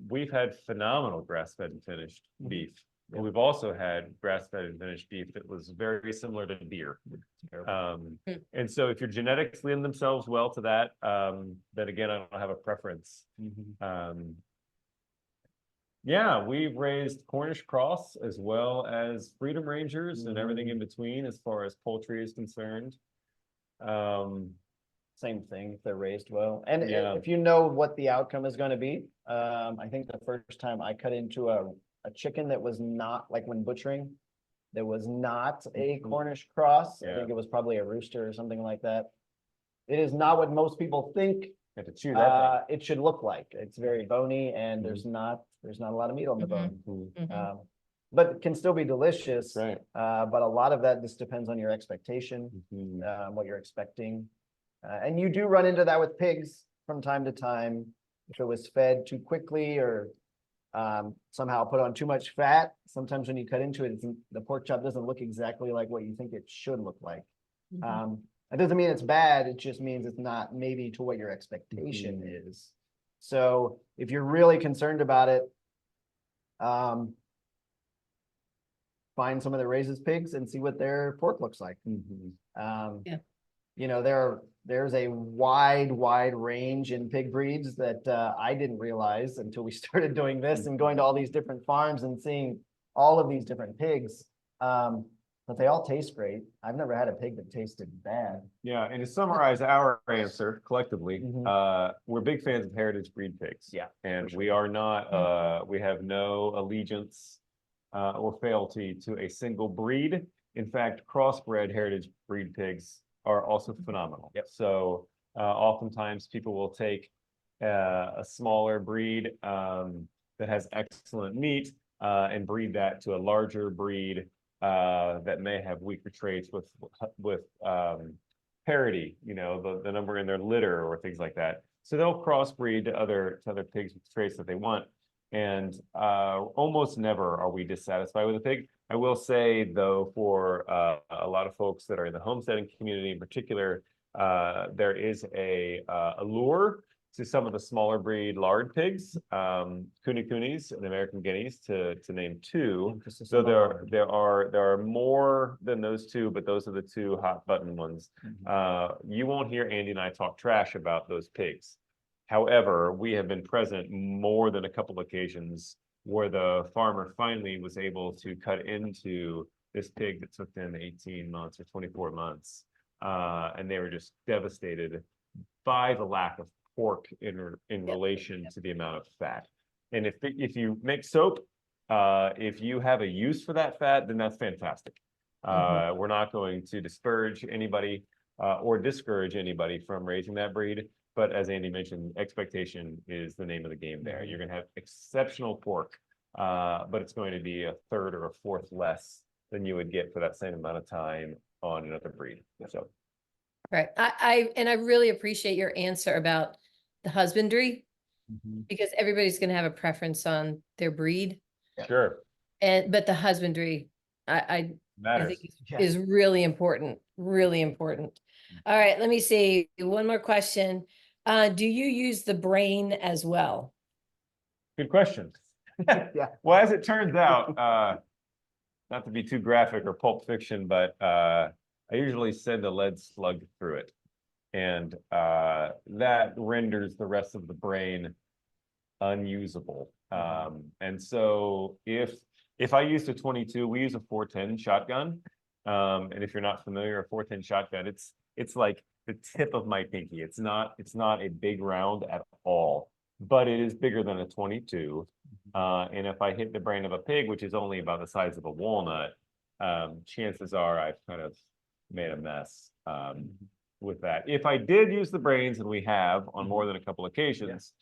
we've had phenomenal grass-fed and finished beef. But we've also had grass-fed and finished beef that was very similar to deer. And so if your genetics lend themselves well to that, then again, I don't have a preference. Yeah, we've raised Cornish cross as well as Freedom Rangers and everything in between as far as poultry is concerned. same thing, if they're raised well. And Yeah. if you know what the outcome is going to be, I think the first time I cut into a chicken that was not, like when butchering, there was not a Cornish cross. I think it was probably a rooster or something like that. It is not what most people think You have to chew that it should look like. It's very bony and there's not a lot of meat on the bone. Mhm. But it can still be delicious. Right. But a lot of that just depends on your expectation, Mhm. what you're expecting. And you do run into that with pigs from time to time. If it was fed too quickly or somehow put on too much fat, sometimes when you cut into it, the pork chop doesn't look exactly like what you think it should look like. That doesn't mean it's bad. It just means it's not maybe to what your expectation is. So if you're really concerned about it, find someone that raises pigs and see what their pork looks like. There's a wide range in pig breeds that I didn't realize until we started doing this and going to all these different farms and seeing all of these different pigs. But they all taste great. I've never had a pig that tasted bad. Yeah, and to summarize our answer collectively, we're big fans of heritage breed pigs. Yeah, and sure. we are not, we have no allegiance or fealty to a single breed. In fact, crossbred heritage breed pigs are also phenomenal. So oftentimes people will take a smaller breed that has excellent meat and breed that to a larger breed that may have weaker traits with parity, the number in their litter or things like that. So they'll crossbreed to other pigs with traits that they want. And almost never are we dissatisfied with a pig. I will say, though, for a lot of folks that are in the homesteading community in particular, there is a allure to some of the smaller breed lard pigs, Kunis and American Guineas, to name two. So there are more than those two, but those are the two hot button ones. You won't hear Andy and I talk trash about those pigs. However, we have been present more than a couple occasions where the farmer finally was able to cut into this pig that took them 18 months or 24 months. And they were just devastated by the lack of pork in relation to the amount of fat. And if you make soap, if you have a use for that fat, then that's fantastic. We're not going to discourage anybody or discourage anybody from raising that breed. But as Andy mentioned, expectation is the name of the game there. You're going to have exceptional pork, but it's going to be a third or a fourth less than you would get for that same amount of time on another breed. So, Right. I really appreciate your answer about the husbandry, because everybody's going to have a preference on their breed. sure, But the husbandry, I matters. think is really important, really important. All right, let me see. One more question. Do you use the brain as well? Good question. Yeah. Well, as it turns out, not to be too graphic or Pulp Fiction, but I usually send a lead slug through it. And that renders the rest of the brain unusable. And so if I used a 22, we use a 410 shotgun. And if you're not familiar, a 410 shotgun, it's like the tip of my pinky. It's not a big round at all, but it is bigger than a 22. And if I hit the brain of a pig, which is only about the size of a walnut, chances are I've kind of made a mess with that. If I did use the brains, and we have on more than a couple occasions,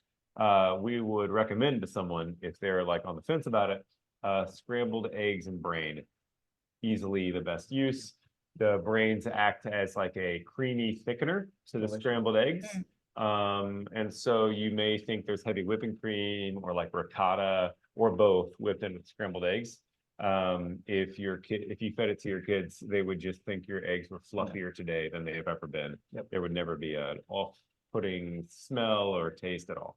we would recommend to someone, if they're like on the fence about it, scrambled eggs and brain. Easily the best use. The brains act as like a creamy thickener to the scrambled eggs. And so you may think there's heavy whipping cream or like ricotta or both within scrambled eggs. If you fed it to your kids, they would just think your eggs were fluffier today than they've ever been. There would never be an off-putting smell or taste at all.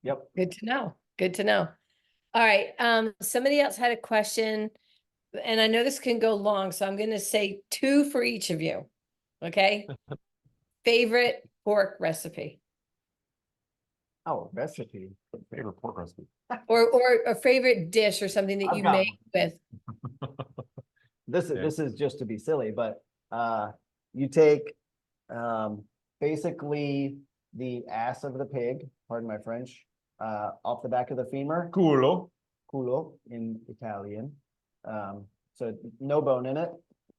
Yep. Good to know. Good to know. All right. Somebody else had a question, and I know this can go long, so I'm going to say 2 for each of you. Okay. Favorite pork recipe, Oh, recipe. Favorite pork recipe. or a favorite dish or something that I've you got make with. This is just to be silly, but you take basically the ass of the pig, pardon my French, off the back of the femur, Culo. culo in Italian. So no bone in it.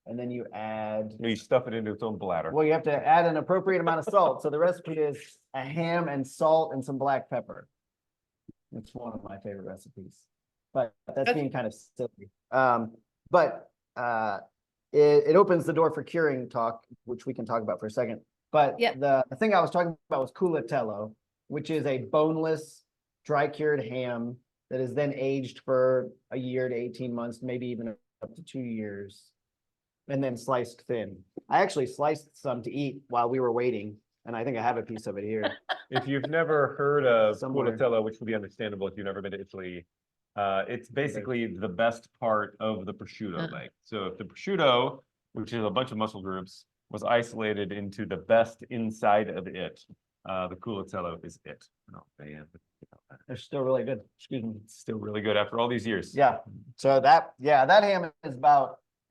And then you add, You stuff it into its own bladder. well, you have to add an appropriate amount of salt. So the recipe is a ham and salt and some black pepper. It's one of my favorite recipes, but that's being kind of silly. But it opens the door for curing talk, which we can talk about for a second. But Yeah. the thing I was talking about was culatello, which is a boneless, dry cured ham that is then aged for a year to 18 months, maybe even up to 2 years, and then sliced thin. I actually sliced some to eat while we were waiting, and I think I have a piece of it here. If you've never heard of Somewhere. culatello, which would be understandable if you've never been to Italy, it's basically the best part of the prosciutto leg. So if the prosciutto, which is a bunch of muscle groups, was isolated into the best inside of it, the culatello is it. Oh, man. They're still really good. Excuse me. It's still really good after all these years. Yeah. So that ham is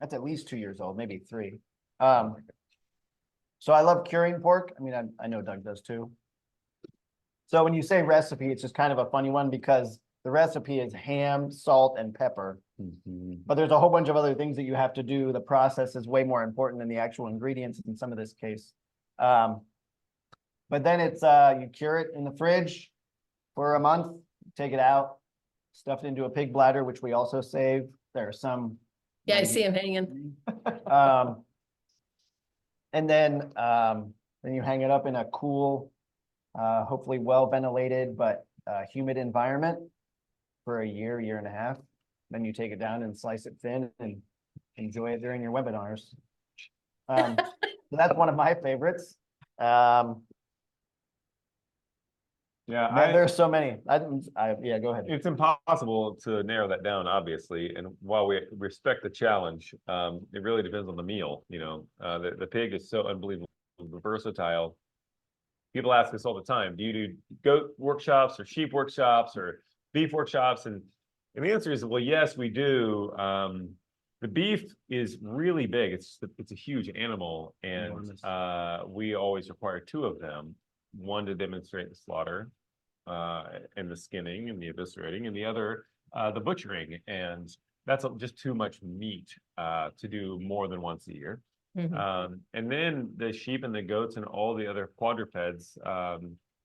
that's at least 2 years old, maybe 3. So I love curing pork. I mean, I know Doug does too. So when you say recipe, it's just kind of a funny one because the recipe is ham, salt, and pepper. But there's a whole bunch of other things that you have to do. The process is way more important than the actual ingredients in some of this case. But then it's you cure it in the fridge for a month, take it out, stuff it into a pig bladder, which we also save. There are some. Yeah, I see him hanging. And then you hang it up in a cool, hopefully well ventilated, but humid environment for a year, year and a half. Then you take it down and slice it thin and enjoy it during your webinars. So that's one of my favorites. Yeah, Man, there's so many. Yeah, go ahead. it's impossible to narrow that down, obviously. And while we respect the challenge, it really depends on the meal. You know, the pig is so unbelievably versatile. People ask us all the time, do you do goat workshops or sheep workshops or beef workshops? And the answer is, well, yes, we do. The beef is really big. It's a huge animal, and we always require 2 of them. One to demonstrate the slaughter and the skinning and the eviscerating, and the other the butchering. And that's just too much meat to do more than once a year. Mhm. And then the sheep and the goats and all the other quadrupeds,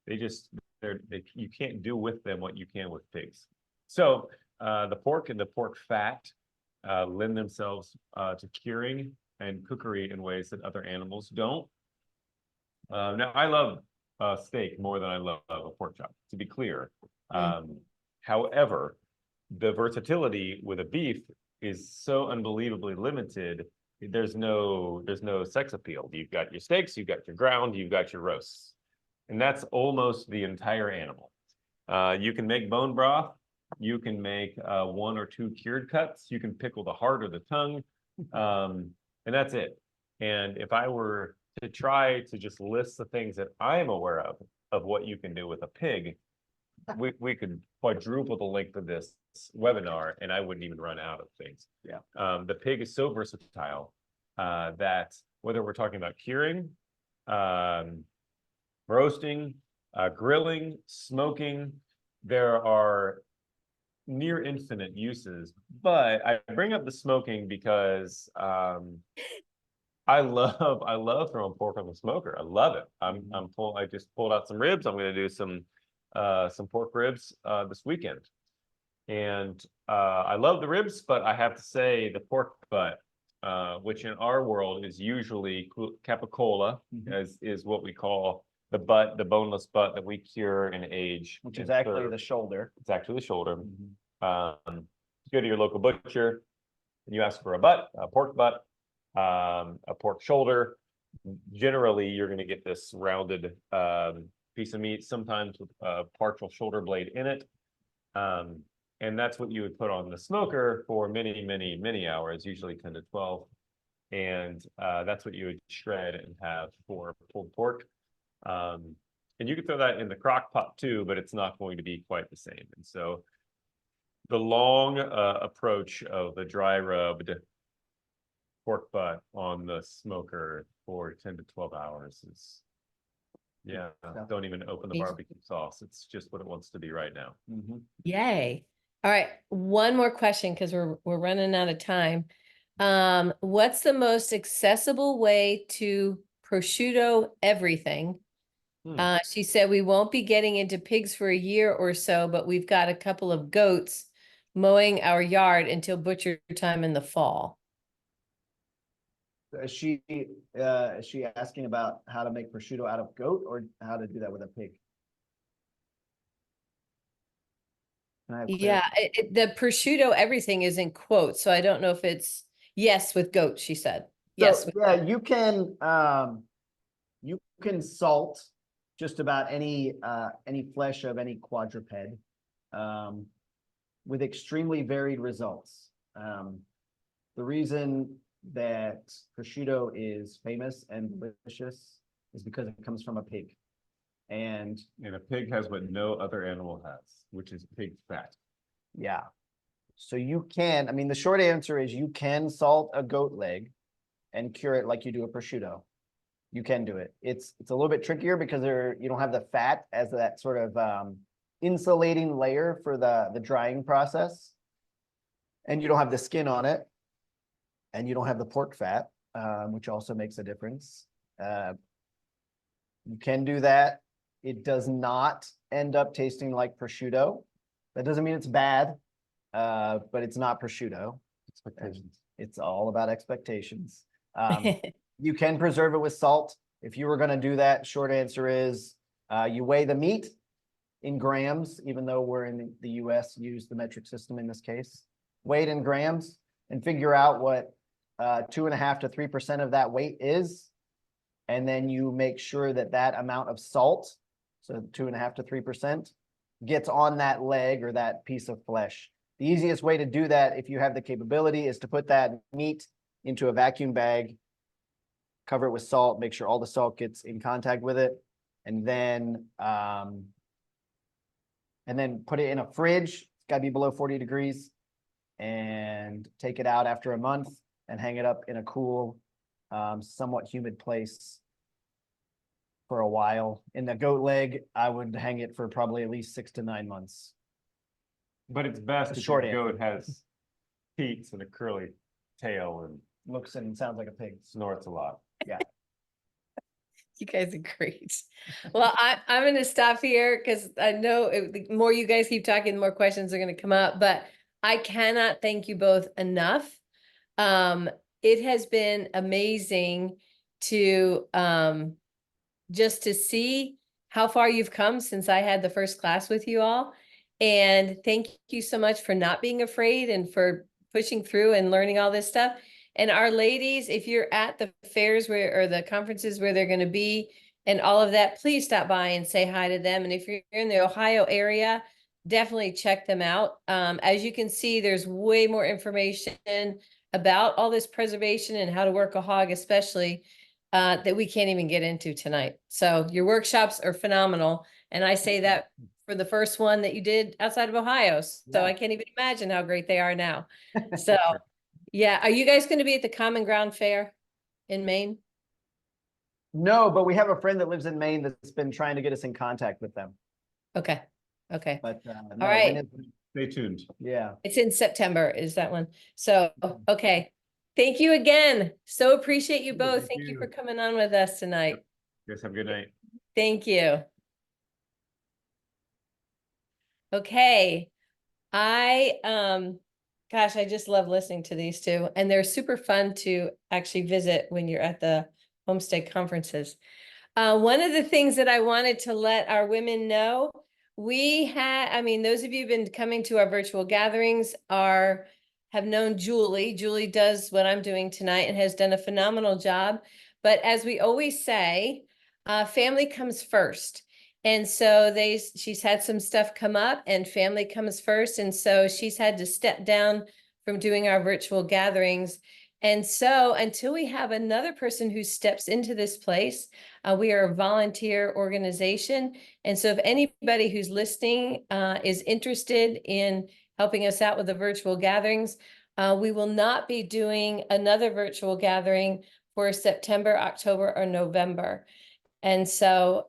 you can't do with them what you can with pigs. So the pork and the pork fat lend themselves to curing and cookery in ways that other animals don't. Now, I love steak more than I love a pork chop, to be clear. However, the versatility with a beef is so unbelievably limited. There's no sex appeal. You've got your steaks, you've got your ground, you've got your roasts, and that's almost the entire animal. You can make bone broth. You can make 1 or 2 cured cuts. You can pickle the heart or the tongue, and that's it. And if I were to try to just list the things that I'm aware of what you can do with a pig, we could quadruple the length of this webinar, and I wouldn't even run out of things. Yeah. The pig is so versatile that whether we're talking about curing, roasting, grilling, smoking, there are near infinite uses. But I bring up the smoking because I love throwing pork on the smoker. I love it. I just pulled out some ribs. I'm going to do some pork ribs this weekend. And I love the ribs, but I have to say the pork butt, which in our world is usually capicola, is what we call the butt, the boneless butt that we cure and age. Which is actually the shoulder. It's actually the shoulder. You go to your local butcher and you ask for a butt, a pork butt, a pork shoulder. Generally, you're going to get this rounded piece of meat, sometimes with a partial shoulder blade in it. And that's what you would put on the smoker for many, many, many hours, usually 10 to 12. And that's what you would shred and have for pulled pork. And you could throw that in the crock pot too, but it's not going to be quite the same. And so the long approach of the dry rubbed pork butt on the smoker for 10 to 12 hours is, don't even open the barbecue sauce. It's just what it wants to be right now. Yay. All right, one more question because we're running out of time. What's the most accessible way to prosciutto everything? She said we won't be getting into pigs for a year or so, but we've got a couple of goats mowing our yard until butcher time in the fall. Is she asking about how to make prosciutto out of goat or how to do that with a pig? Yeah, the prosciutto everything is in quotes, so I don't know if it's yes with goat, she said. Yes. So, yeah, you can salt just about any flesh of any quadruped with extremely varied results. The reason that prosciutto is famous and delicious is because it comes from a pig. And a pig has what no other animal has, which is pig fat. Yeah. So you can, I mean, the short answer is you can salt a goat leg and cure it like you do a prosciutto. You can do it. It's a little bit trickier because you don't have the fat as that sort of insulating layer for the drying process. And you don't have the skin on it. And you don't have the pork fat, which also makes a difference. You can do that. It does not end up tasting like prosciutto. That doesn't mean it's bad, but it's not prosciutto. Expectations. It's all about expectations. You can preserve it with salt. If you were gonna do that, short answer is, you weigh the meat in grams, even though we're in the US, use the metric system in this case. Weigh it in grams and figure out what 2.5% to 3% of that weight is. And then you make sure that that amount of salt, so 2.5% to 3%, gets on that leg or that piece of flesh. The easiest way to do that, if you have the capability, is to put that meat into a vacuum bag, cover it with salt, make sure all the salt gets in contact with it, and then put it in a fridge. It's got to be below 40 degrees, and take it out after a month and hang it up in a cool, somewhat humid place for a while. In the goat leg, I would hang it for probably at least 6 to 9 months. But it's best The if short your answer. goat has teats and a curly tail and Looks and sounds like a pig. snorts a lot. You guys are great. Well, I'm going to stop here because I know the more you guys keep talking, the more questions are going to come up. But I cannot thank you both enough. It has been amazing to just to see how far you've come since I had the first class with you all. And thank you so much for not being afraid and for pushing through and learning all this stuff. And our ladies, if you're at the fairs or the conferences where they're going to be and all of that, please stop by and say hi to them. And if you're in the Ohio area, definitely check them out. As you can see, there's way more information about all this preservation and how to work a hog, especially that we can't even get into tonight. So your workshops are phenomenal. And I say that for the first one that you did outside of Ohio. So Yeah. I can't even imagine how great they are now. So yeah. Are you guys going to be at the Common Ground Fair in Maine? No, but we have a friend that lives in Maine that's been trying to get us in contact with them. Okay. Okay. But no, All right. when it- Stay tuned. yeah. It's in September is that one. So, okay. Thank you again. So appreciate you both. Thank Thank you you. for coming on with us tonight. You guys have a good night. Thank you. Okay. Gosh, I just love listening to these two, and they're super fun to actually visit when you're at the homestead conferences. One of the things that I wanted to let our women know, those of you who've been coming to our virtual gatherings have known Julie. Julie does what I'm doing tonight and has done a phenomenal job. But as we always say, family comes first. And so she's had some stuff come up and family comes first. And so she's had to step down from doing our virtual gatherings. And so until we have another person who steps into this place, we are a volunteer organization. And so if anybody who's listening is interested in helping us out with the virtual gatherings, we will not be doing another virtual gathering for September, October, or November. And so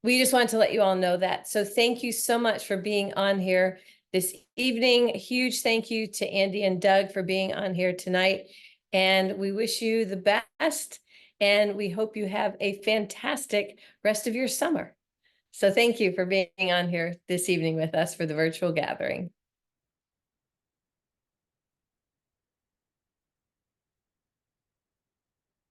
we just wanted to let you all know that. So thank you so much for being on here this evening. A huge thank you to Andy and Doug for being on here tonight. And we wish you the best. And we hope you have a fantastic rest of your summer. So thank you for being on here this evening with us for the virtual gathering.